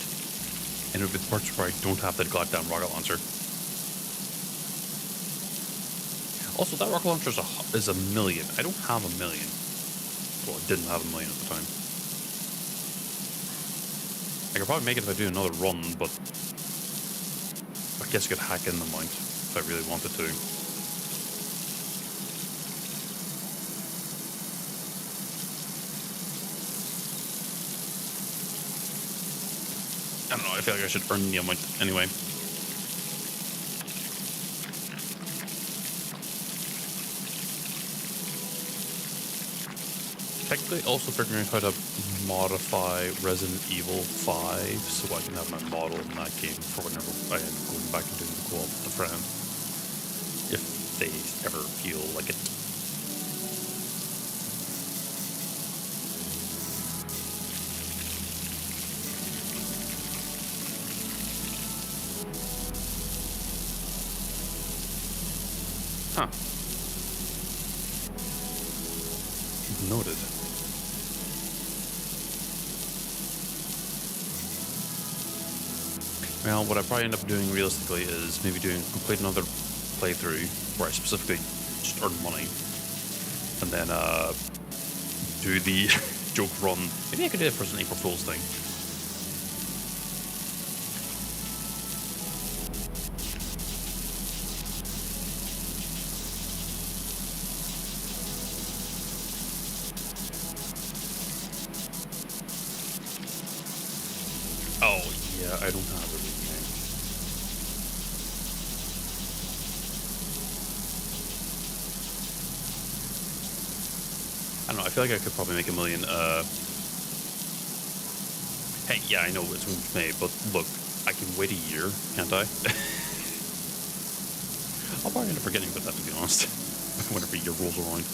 and it would be the parts where I don't have that goddamn rocket launcher. Also, that rocket launcher is a million. I don't have a million. Well, I didn't have a million at the time. I could probably make it if I do another run, but I guess I could hack in the amount if I really wanted to. I don't know, I feel like I should earn the amount anyway. Technically also figuring out how to modify Resident Evil 5 so I can have my model in that game for whenever I end up going back and doing the co-op with a friend. If they ever feel like it. Huh. Noted. Well, what I probably end up doing realistically is maybe complete another playthrough where I specifically just earn money, and then do the joke run. Maybe I could do it for an April Fool's thing. Oh, yeah, I don't have a remake. I don't know, I feel like I could probably make a million, hey, yeah, I know it's made, but look, I can wait a year, can't I? I'll probably end up forgetting about that, to be honest. Whenever year rolls around.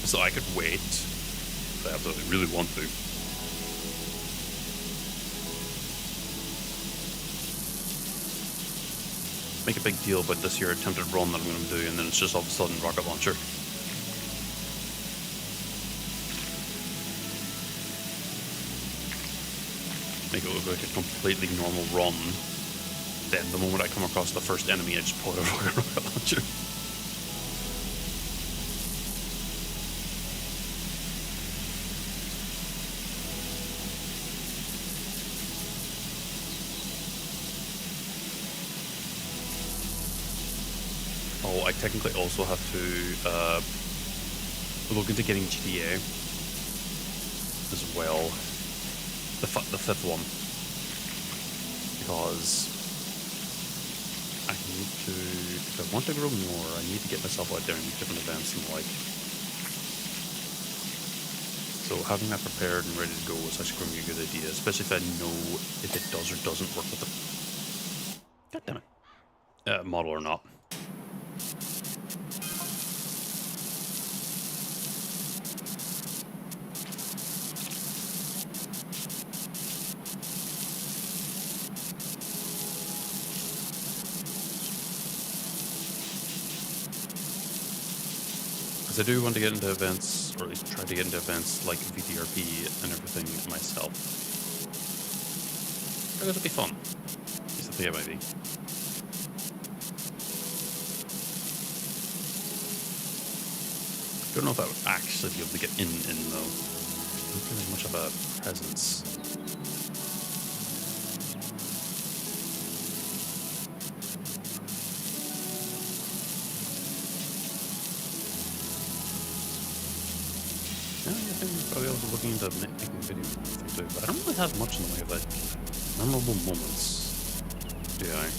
So I could wait if I absolutely really want to. Make a big deal about this here attempted run that I'm going to do, and then it's just all of a sudden rocket launcher. Make it look like a completely normal run. Then the moment I come across the first enemy, I just pull out a rocket launcher. I technically also have to look into getting GTA as well, the fifth one, because I need to, if I want to grow more, I need to get myself out there and do different events and the like. So having that prepared and ready to go is actually going to be a good idea, especially if I know if it does or doesn't work with the, god damn it, model or not. I do want to get into events, or at least try to get into events like VTRP and everything myself. I think it'll be fun. At least I think it might be. Don't know if I would actually be able to get in though. Not really much of a presence. Yeah, I think I'm probably also looking into making a video too, but I don't really have much in the way of like memorable moments, do I?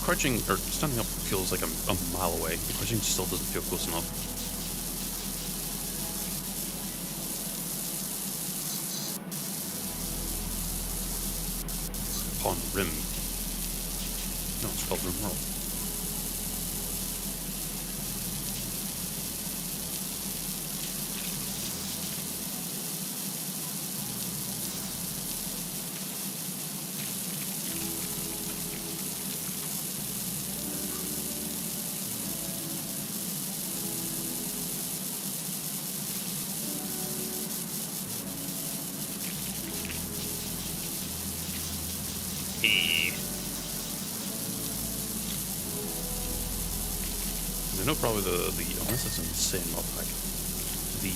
Crouching or standing up feels like I'm a mile away. Crouching still doesn't feel close enough. Pond Rim. No, it's called Rim World. I know probably this is insane mod pack. The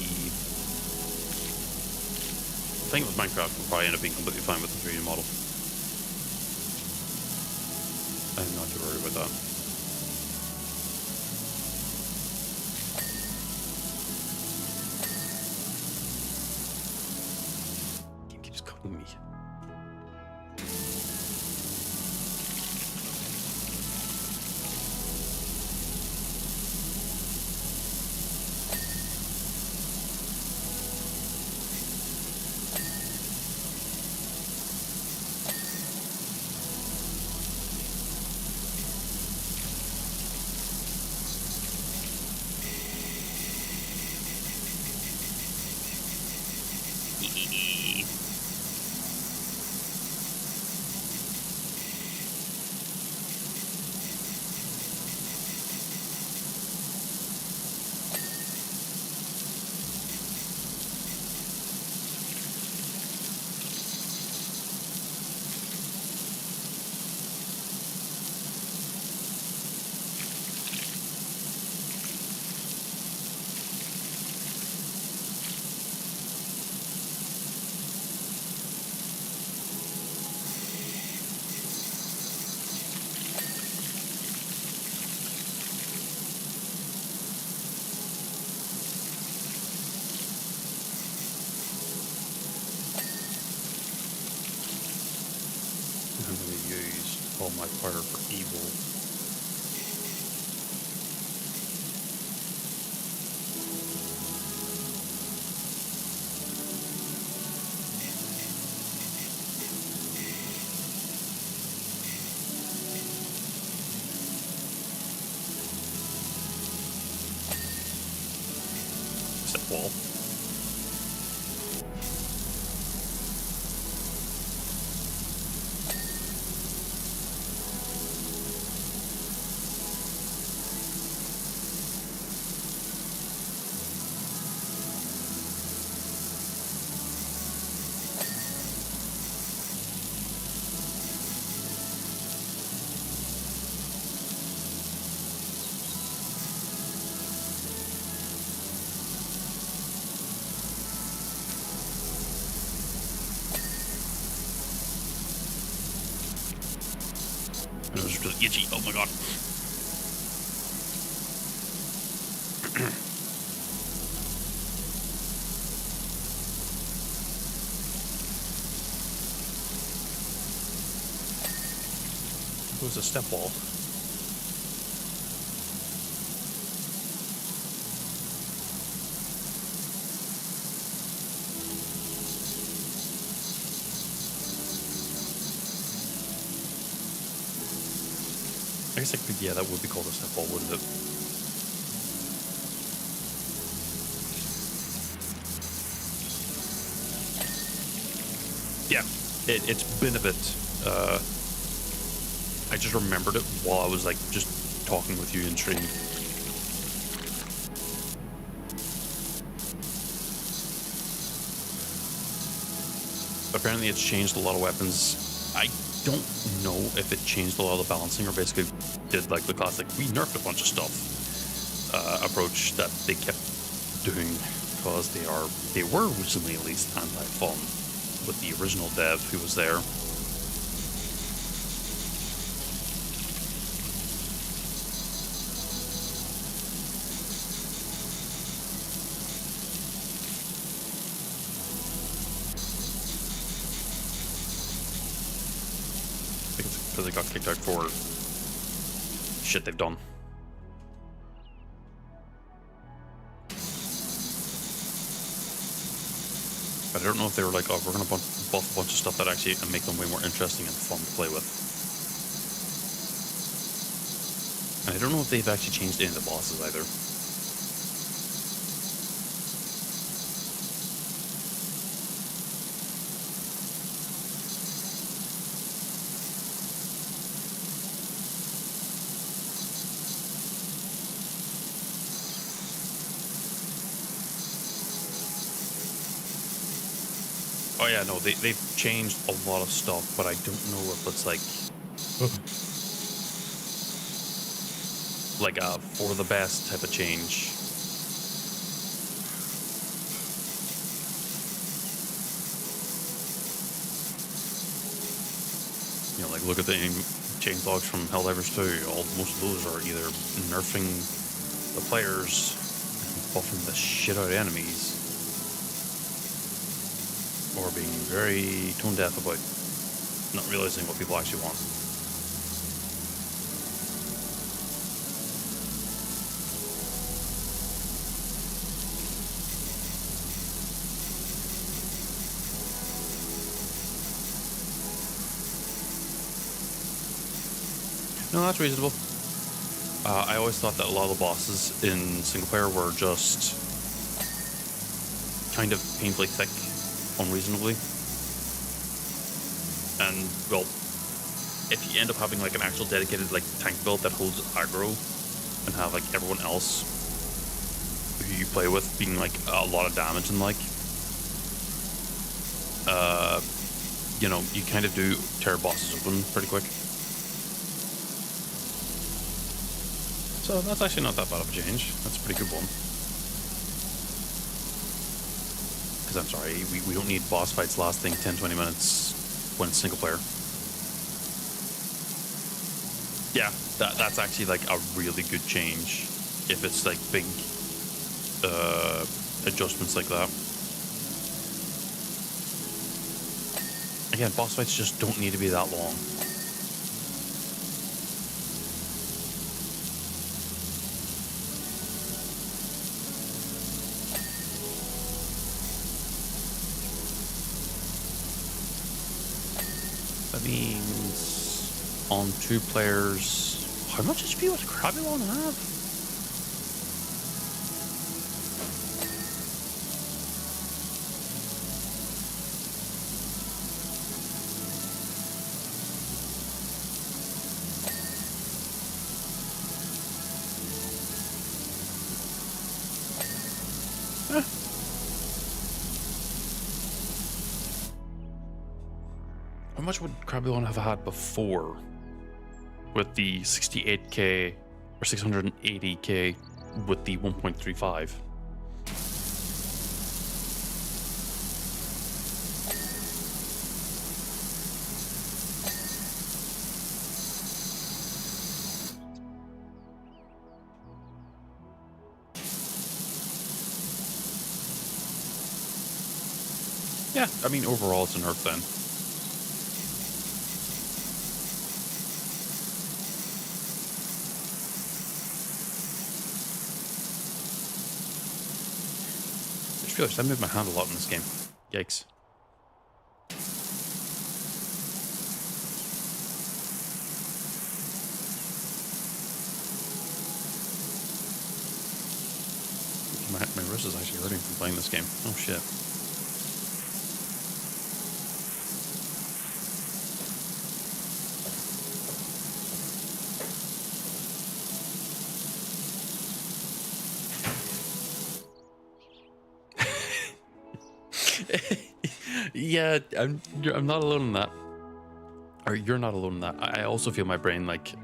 thing with Minecraft will probably end up being completely fine with the 3D model. I'm not too worried about that. Game keeps cutting me. All my fire for evil. Step wall. It was really itchy. Oh my god. It was a step wall. I guess yeah, that would be called a step wall, wouldn't it? Yeah, it's been a bit. I just remembered it while I was like just talking with you in stream. Apparently, it's changed a lot of weapons. I don't know if it changed a lot of the balancing or basically did like the classic we nerfed a bunch of stuff approach that they kept doing because they were recently at least anti-fun with the original dev who was there. They got kicked out for shit they've done. But I don't know if they were like, oh, we're gonna buff a bunch of stuff that actually make them way more interesting and fun to play with. And I don't know if they've actually changed any of the bosses either. Oh yeah, no, they've changed a lot of stuff, but I don't know if it's like a for the best type of change. You know, like look at the change logs from Helldivers 2. Most of those are either nerfing the players, buffing the shit out of enemies, or being very tone deaf about not realizing what people actually want. No, that's reasonable. I always thought that a lot of the bosses in single player were just kind of painfully thick, unreasonably. And, well, if you end up having like an actual dedicated like tank build that holds aggro and have like everyone else who you play with being like a lot of damage and like, you know, you kind of do tear bosses open pretty quick. So that's actually not that bad of a change. That's a pretty good one. Because I'm sorry, we don't need boss fights lasting 10-20 minutes when it's single player. Yeah, that's actually like a really good change if it's like big adjustments like that. Again, boss fights just don't need to be that long. That means on 2 players. How much HP would Crabulon have? How much would Crabulon have had before with the 68k or 680k with the 1.35? Yeah, I mean, overall it's a nerf then. I just realized I moved my hand a lot in this game. Yikes. My wrist is actually hurting from playing this game. Oh shit. Yeah, I'm not alone in that. Or you're not alone in that. I also feel my brain like,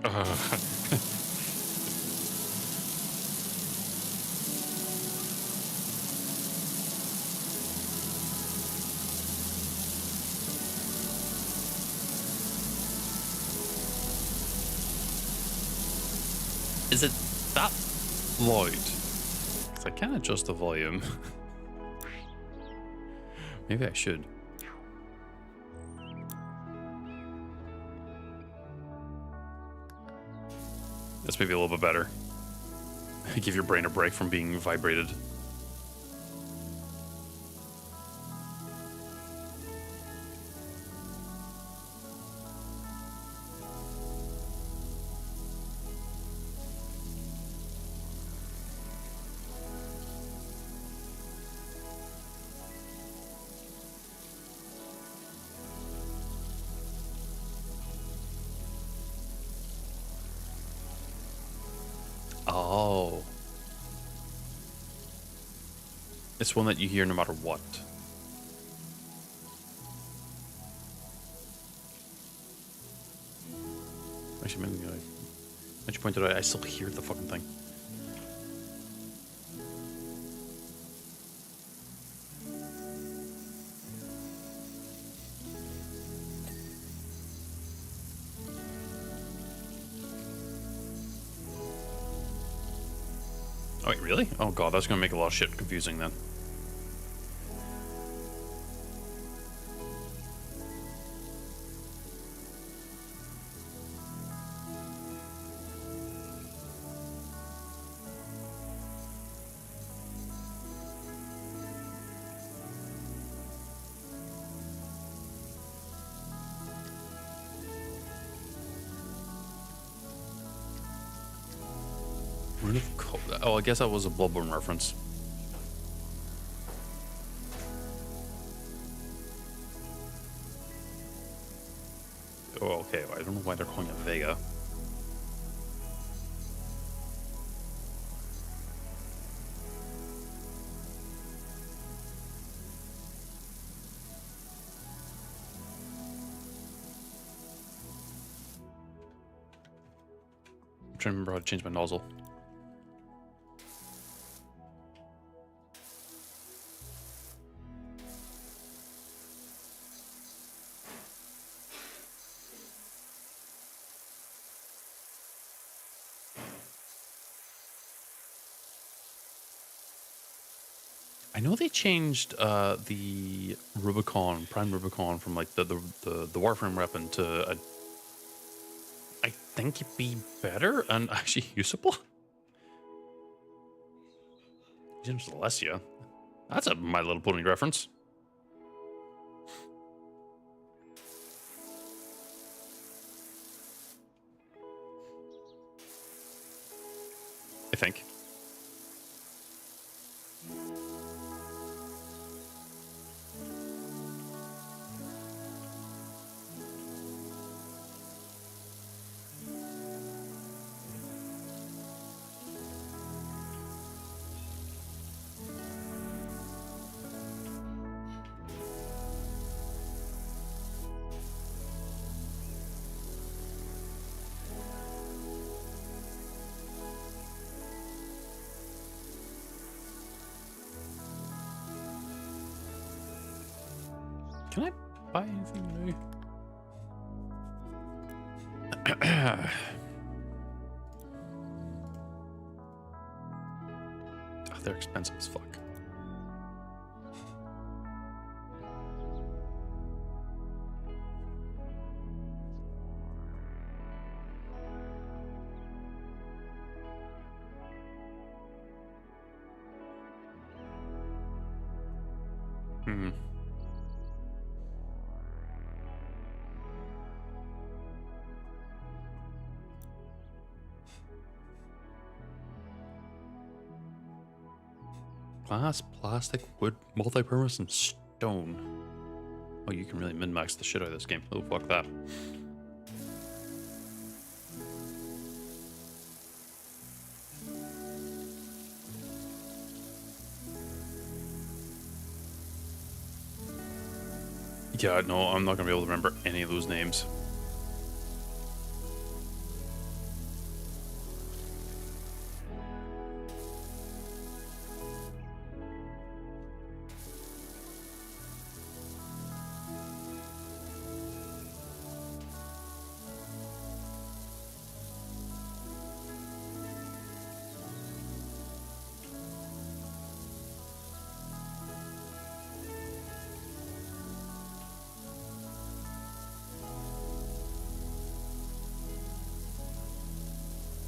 Is it that loud? 'Cause I can't adjust the volume. Maybe I should. That's maybe a little bit better. Give your brain a break from being vibrated. Oh. It's one that you hear no matter what. Actually, maybe as you pointed out, I still hear the fucking thing. Oh, wait, really? Oh god, that's gonna make a lot of shit confusing then. Oh, I guess that was a Bloodborne reference. Oh, okay. I don't know why they're calling it Vega. I'm trying to remember how to change my nozzle. I know they changed the Rubicon, Prime Rubicon, from like the Warframe weapon to a, I think it'd be better and actually usable. James Alessia. That's a My Little Pony reference. I think. Can I buy anything new? Oh, they're expensive as fuck. Hmm. Glass, plastic, wood, multi-purpose, and stone. Oh, you can really min-max the shit out of this game. Oh, fuck that. Yeah, no, I'm not gonna be able to remember any of those names.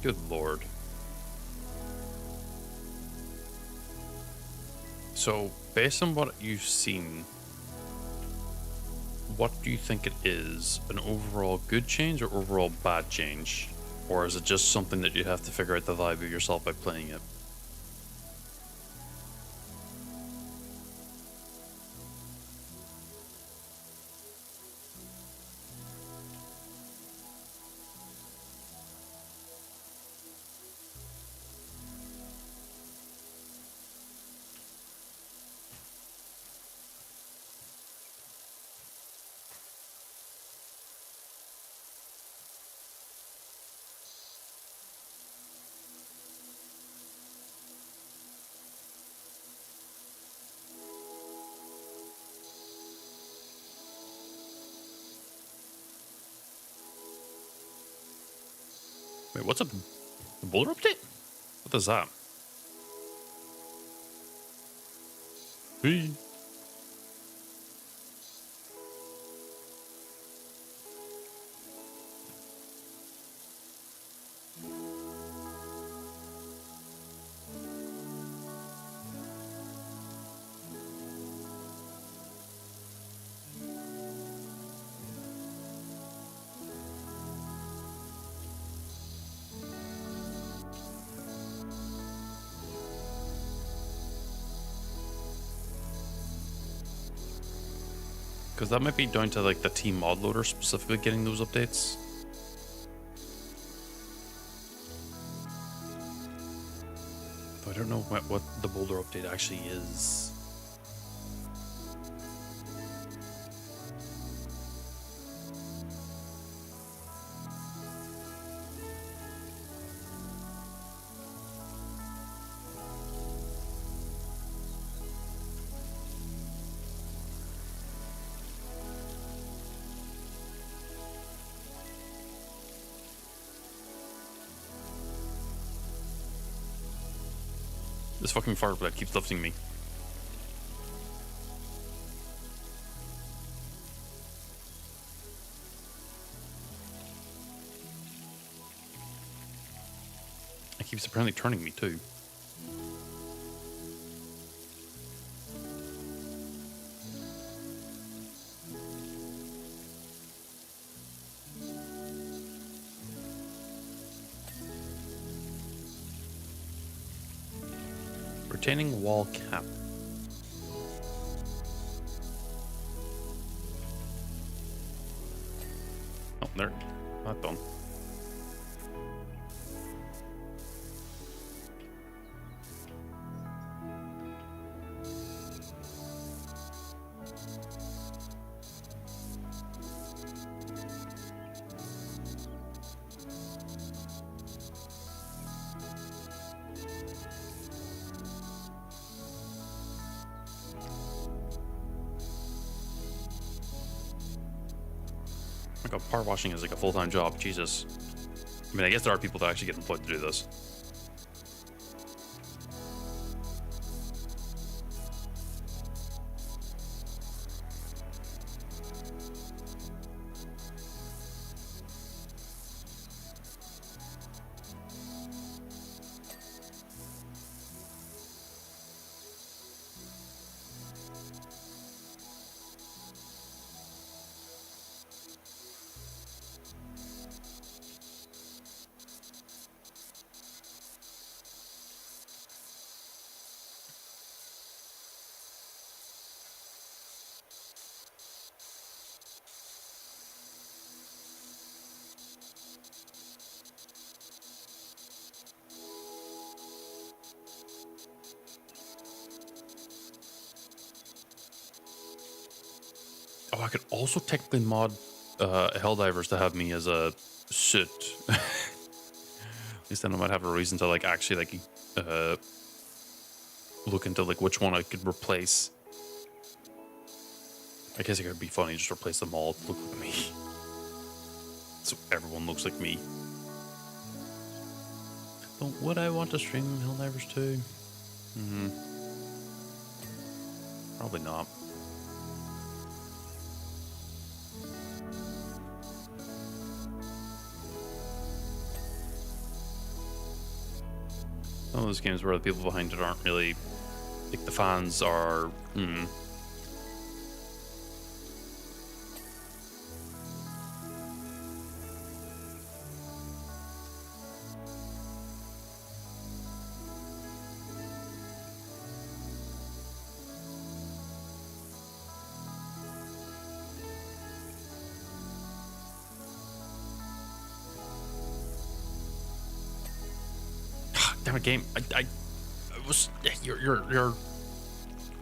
Good lord. So, based on what you've seen, what do you think it is? An overall good change or overall bad change? Or is it just something that you have to figure out the vibe of yourself by playing it? Wait, what's up? The boulder update? What is that? Hey. Because that might be down to like the team mod loader specifically getting those updates. Though I don't know what the boulder update actually is. This fucking fireblade keeps lifting me. It keeps apparently turning me too. Retaining wall cap. Oh, there. Not done. Oh my god, power washing is like a full-time job. Jesus. I mean, I guess there are people that actually get employed to do this. Oh, I could also technically mod Helldivers to have me as a suit. At least then I might have a reason to like actually like look into like which one I could replace. I guess it could be funny, just replace them all to look like me. So everyone looks like me. But would I want to stream Helldivers too? Probably not. Some of those games where the people behind it aren't really, like the fans are, damn it, game. I was you're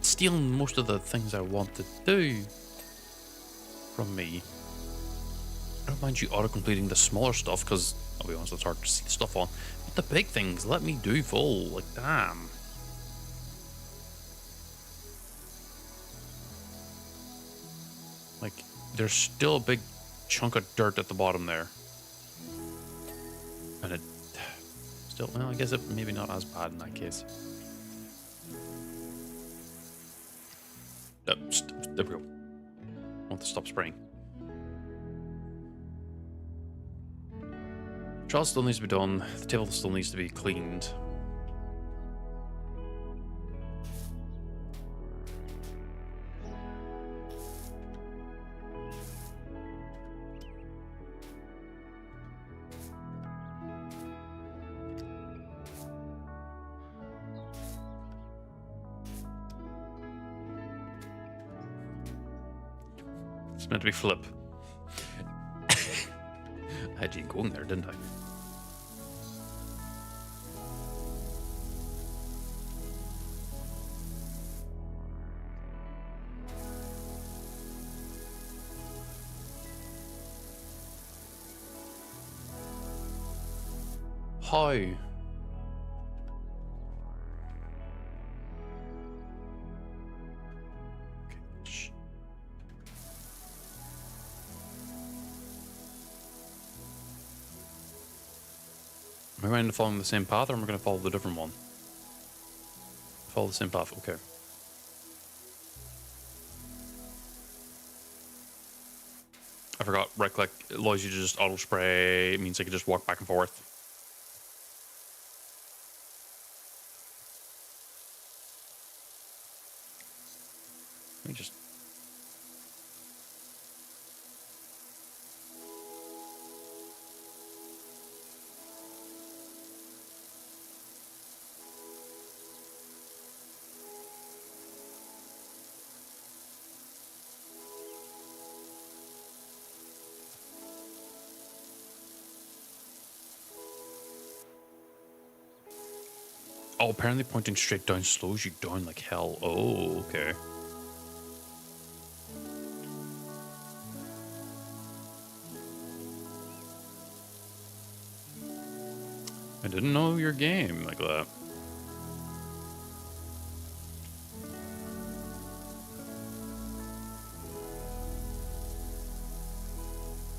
stealing most of the things I want to do from me. I don't mind you auto-completing the smaller stuff because I'll be honest, it's hard to see stuff on. But the big things, let me do full. Like, damn. Like, there's still a big chunk of dirt at the bottom there, and it still, well, I guess it maybe not as bad in that case. There we go. I want to stop spraying. Trial still needs to be done. The table still needs to be cleaned. It's meant to be flip. I had you going there, didn't I? How? Okay. Shh. Am I going to follow the same path, or am I going to follow the different one? Follow the same path, okay. I forgot, right click allows you to just auto spray. It means I can just walk back and forth. Let me just... Oh, apparently pointing straight down slows you down like hell. Oh, okay. I didn't know your game like that.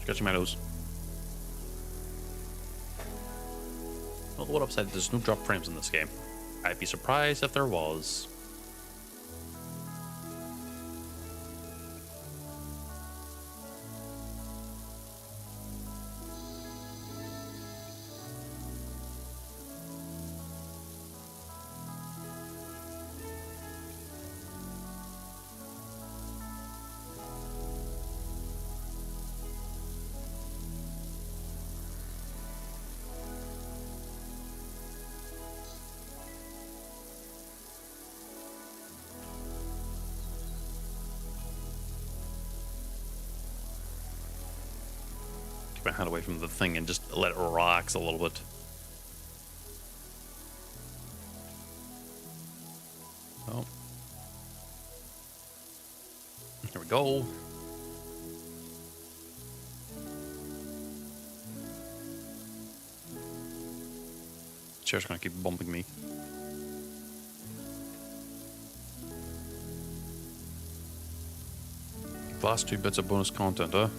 Scratching my nose. Well, what upside? There's no drop frames in this game. I'd be surprised if there was. Keep my hand away from the thing and just let it relax a little bit. Oh. There we go. Chair's gonna keep bumping me. The last 2 bits of bonus content, huh?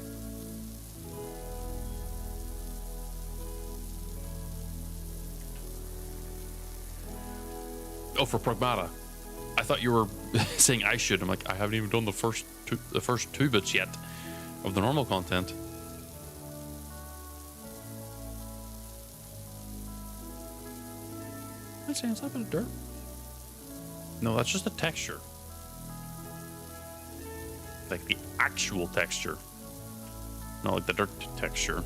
Oh, for Pragmata. I thought you were saying I should. I'm like, I haven't even done the first two bits yet of the normal content. Am I saying it's not a bit of dirt? No, that's just a texture. Like the actual texture. Not like the dirt texture.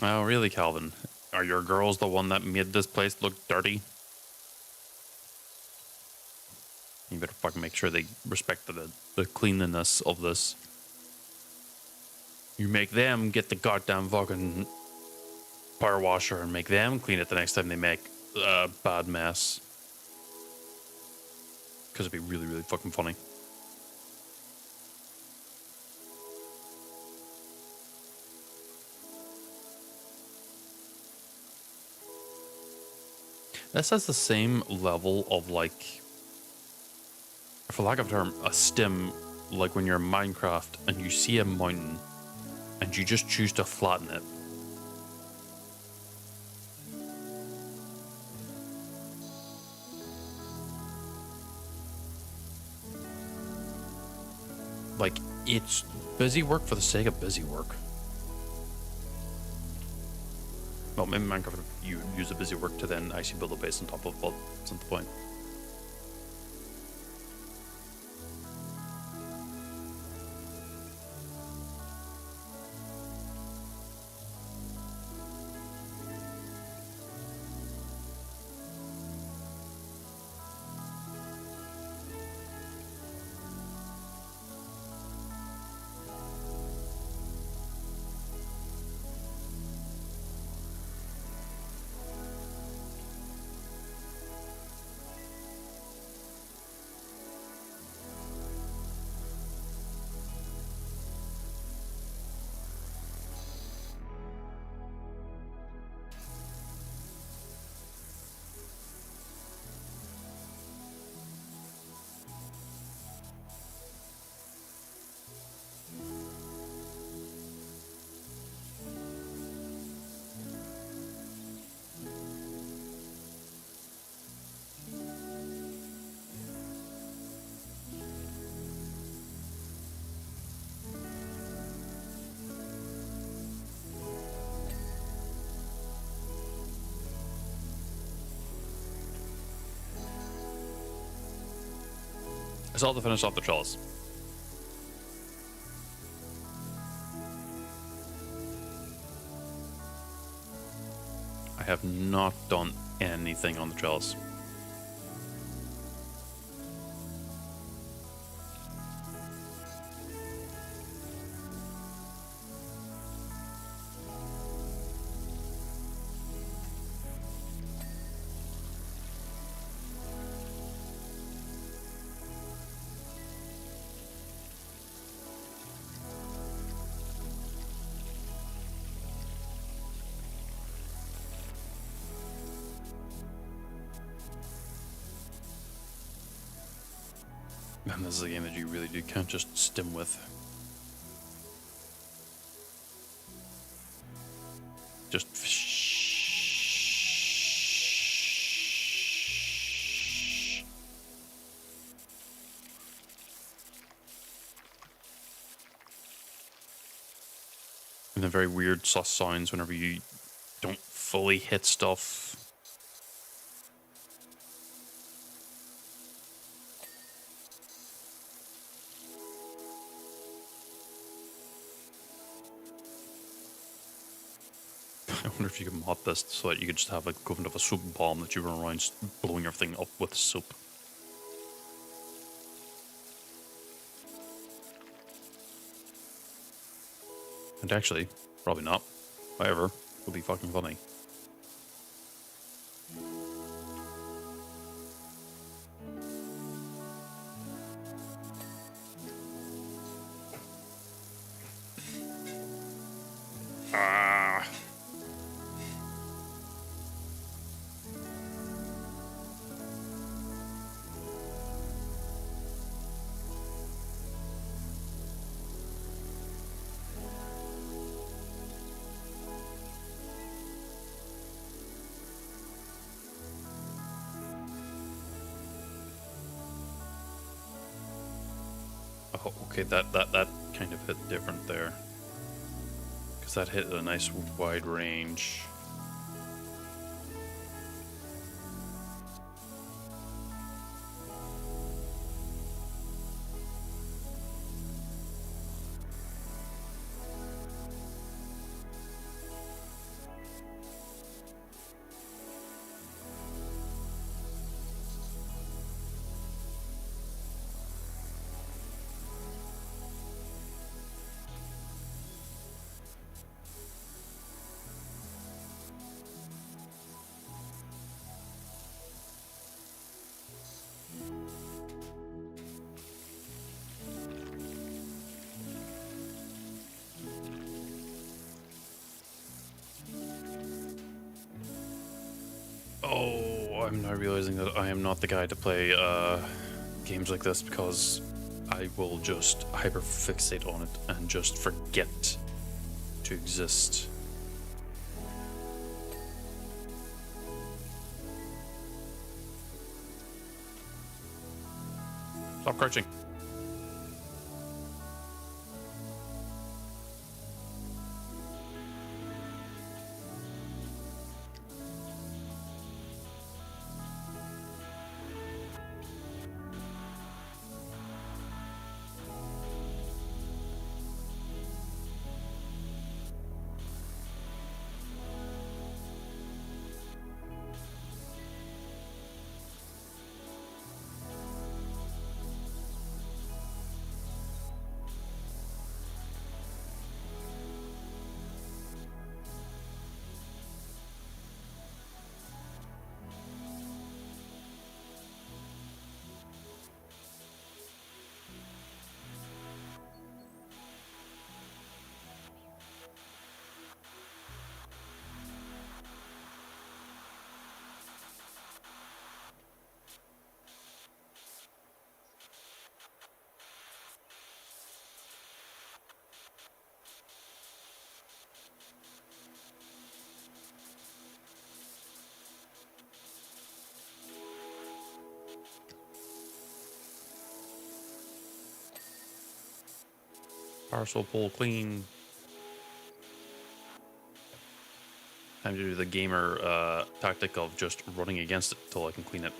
Oh, really, Calvin? Are your girls the one that made this place look dirty? You better fucking make sure they respect the cleanliness of this. You make them get the goddamn fucking power washer and make them clean it the next time they make a bad mess. Because it'd be really, really fucking funny. This has the same level of, like, for lack of a term, a stim, like when you're in Minecraft and you see a mountain and you just choose to flatten it. Like, it's busy work for the sake of busy work. Well, maybe Minecraft, you use the busy work to then actually build a base on top of, but that's not the point. I still have to finish off the trellis. I have not done anything on the trellis. Man, this is a game that you really can't just stim with. Just and the very weird sus sounds whenever you don't fully hit stuff. I wonder if you could mod this so that you could just have like equivalent of a soap bomb that you run around blowing everything up with soap. And actually, probably not. However, it'll be fucking funny. Ah. Oh, okay, that kind of hit different there. Because that hit a nice wide range. Oh, I'm now realizing that I am not the guy to play games like this because I will just hyperfixate on it and just forget to exist. Stop crouching. Parcel pull clean. Time to do the gamer tactic of just running against it till I can clean it.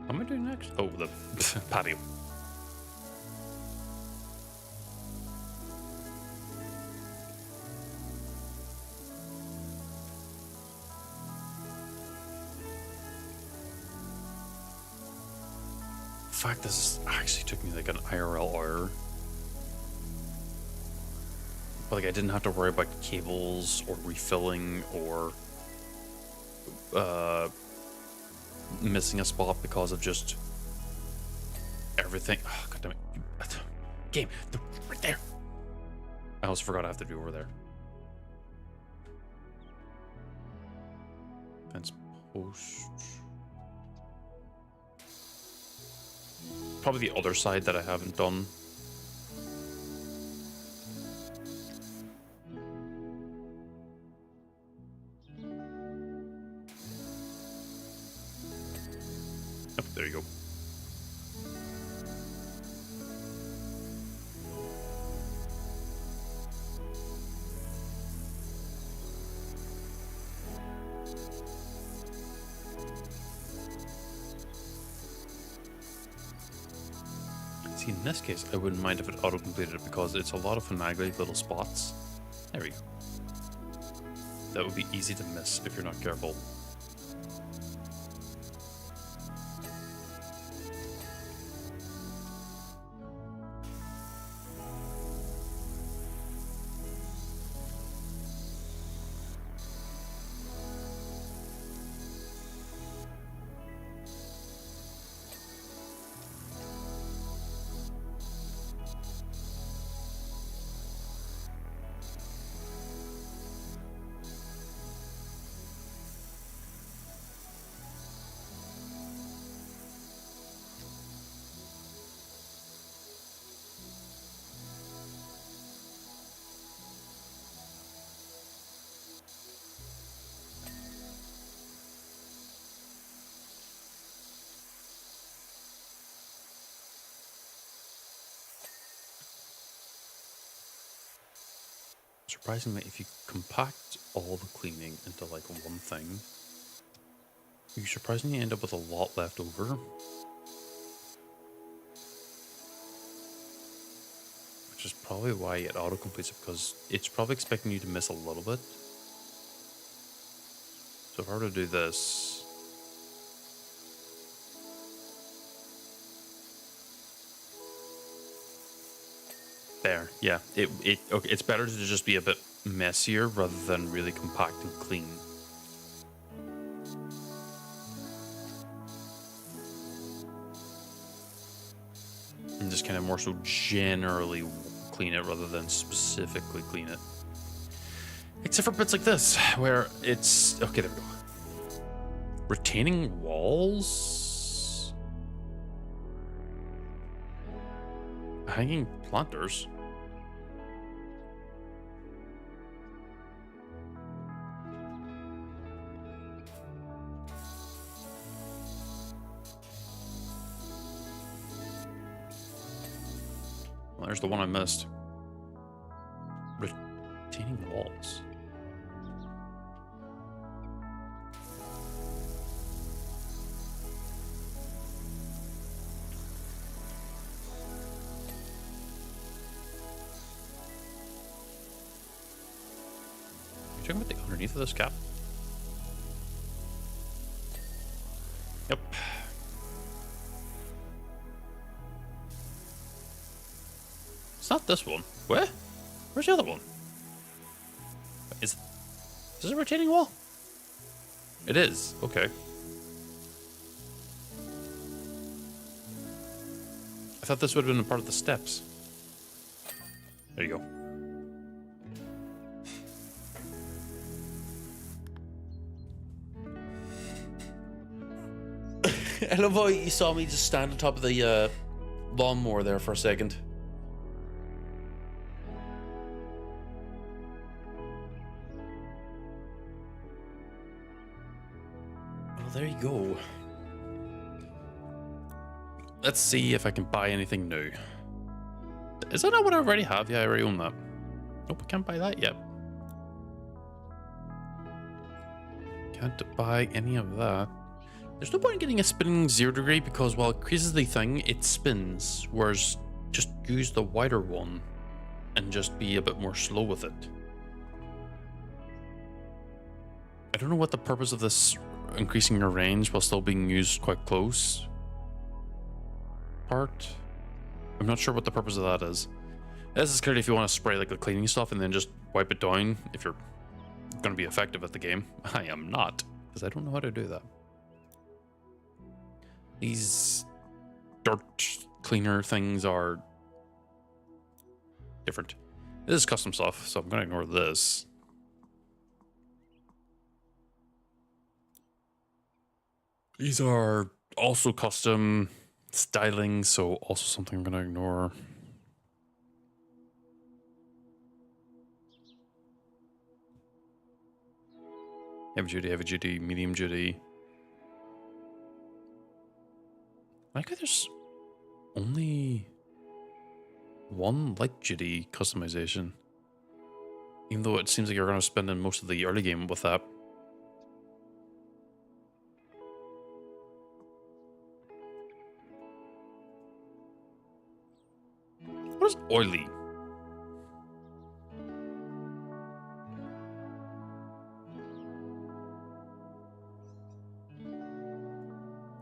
What am I doing next? Oh, the patio. In fact, this actually took me like an IRL hour. But like I didn't have to worry about cables or refilling or missing a spot because of just everything. Oh, God damn it. Game, right there. I almost forgot I have to do over there. Fence post. Probably the other side that I haven't done. Oh, there you go. See, in this case, I wouldn't mind if it auto-completed it because it's a lot of finagly little spots. There we go. That would be easy to miss if you're not careful. Surprisingly, if you compact all the cleaning into like one thing, you surprisingly end up with a lot left over. Which is probably why it auto-completes it, because it's probably expecting you to miss a little bit. So if I were to do this... There, yeah. Okay, it's better to just be a bit messier rather than really compact and clean. And just kind of more so generally clean it rather than specifically clean it. Except for bits like this, where it's... Okay, there we go. Retaining walls? Hanging planters? Well, there's the one I missed. Retaining walls. Are you talking about the underneath of this cap? Yep. It's not this one. Where? Where's the other one? Is this a retaining wall? It is. Okay. I thought this would have been a part of the steps. There you go. I love how you saw me just stand on top of the lawnmower there for a second. Well, there you go. let's see if I can buy anything new. Is that not what I already have? Yeah, I already own that. Nope, I can't buy that yet. Can't buy any of that. There's no point in getting a spinning 0 degree because while it increases the thing, it spins. Whereas just use the wider one and just be a bit more slow with it. I don't know what the purpose of this increasing your range while still being used quite close part. I'm not sure what the purpose of that is. This is clearly if you want to spray like the cleaning stuff and then just wipe it down if you're going to be effective at the game. I am not, because I don't know how to do that. These dirt cleaner things are different. This is custom stuff, so I'm going to ignore this. These are also custom styling, so also something I'm going to ignore. Heavy duty, medium duty. I think there's only one light duty customization. Even though it seems like you're going to spend in most of the early game with that. What is oily?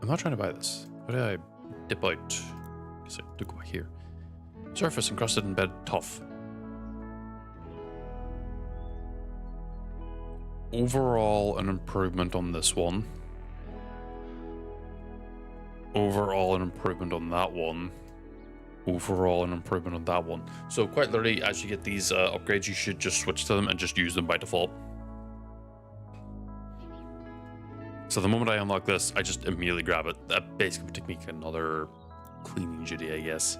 I'm not trying to buy this. How do I dip out? I guess I have to go back here. Surface encrusted in bed tough. Overall, an improvement on this one. Overall, an improvement on that one. Overall, an improvement on that one. So quite literally, as you get these upgrades, you should just switch to them and just use them by default. So the moment I unlock this, I just immediately grab it. That basically would take me another cleaning duty, I guess.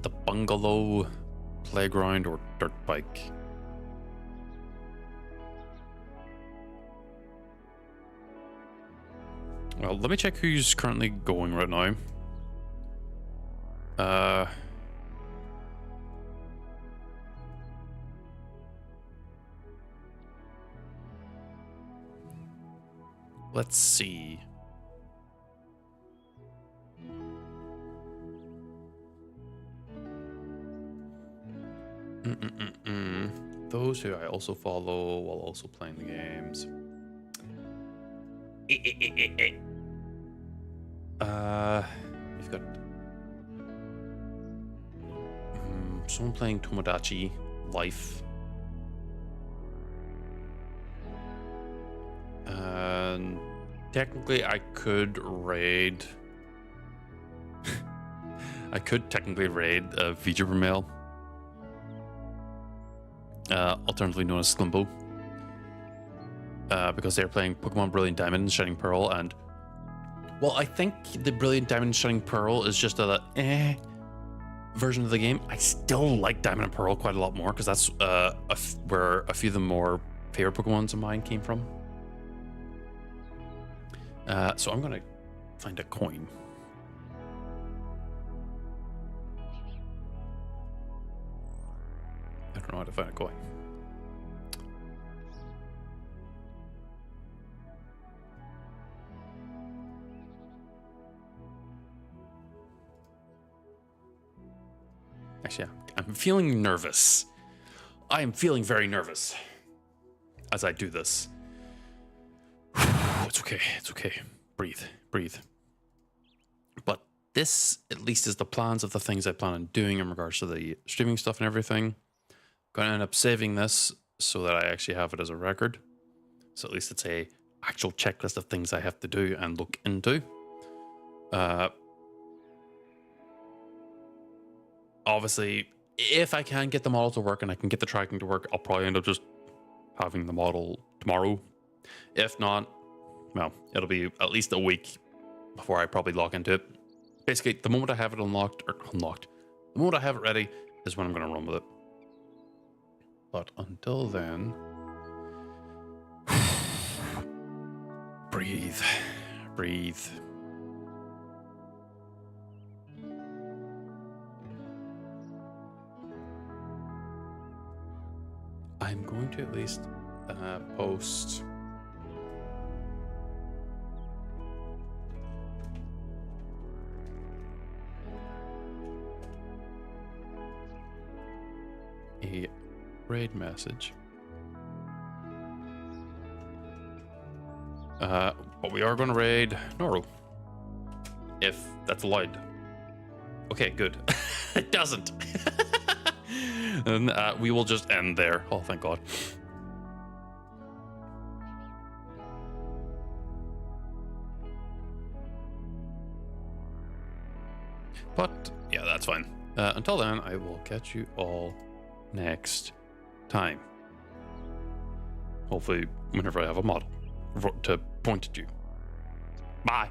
The bungalow, playground, or dirt bike. Well, let me check who's currently going right now. Let's see. Those who I also follow while also playing the games. We've got someone playing Tomodachi Life. And technically I could raid I could technically raid VTuber Mail, alternatively known as Slimbo, because they're playing Pokemon Brilliant Diamond and Shining Pearl, and well, I think the Brilliant Diamond and Shining Pearl is just a version of the game. I still like Diamond and Pearl quite a lot more because that's where a few of the more favorite Pokemons of mine came from. So I'm gonna find a coin. I don't know how to find a coin. Actually, I'm feeling nervous. I am feeling very nervous as I do this. It's okay. It's okay. Breathe. Breathe. But this, at least, is the plans of the things I plan on doing in regards to the streaming stuff and everything. Going to end up saving this so that I actually have it as a record. So at least it's a actual checklist of things I have to do and look into. Obviously, if I can get the model to work and I can get the tracking to work, I'll probably end up just having the model tomorrow. If not, well, it'll be at least a week before I probably log into it. Basically, the moment I have it the moment I have it ready is when I'm going to run with it. But until then, Breathe. Breathe. I'm going to at least post a raid message. But we are going to raid Noru, if that's allowed. Okay, good. It doesn't. And we will just end there. Oh, thank God. But yeah, that's fine. Until then, I will catch you all next time. Hopefully, whenever I have a model to point at you. Bye.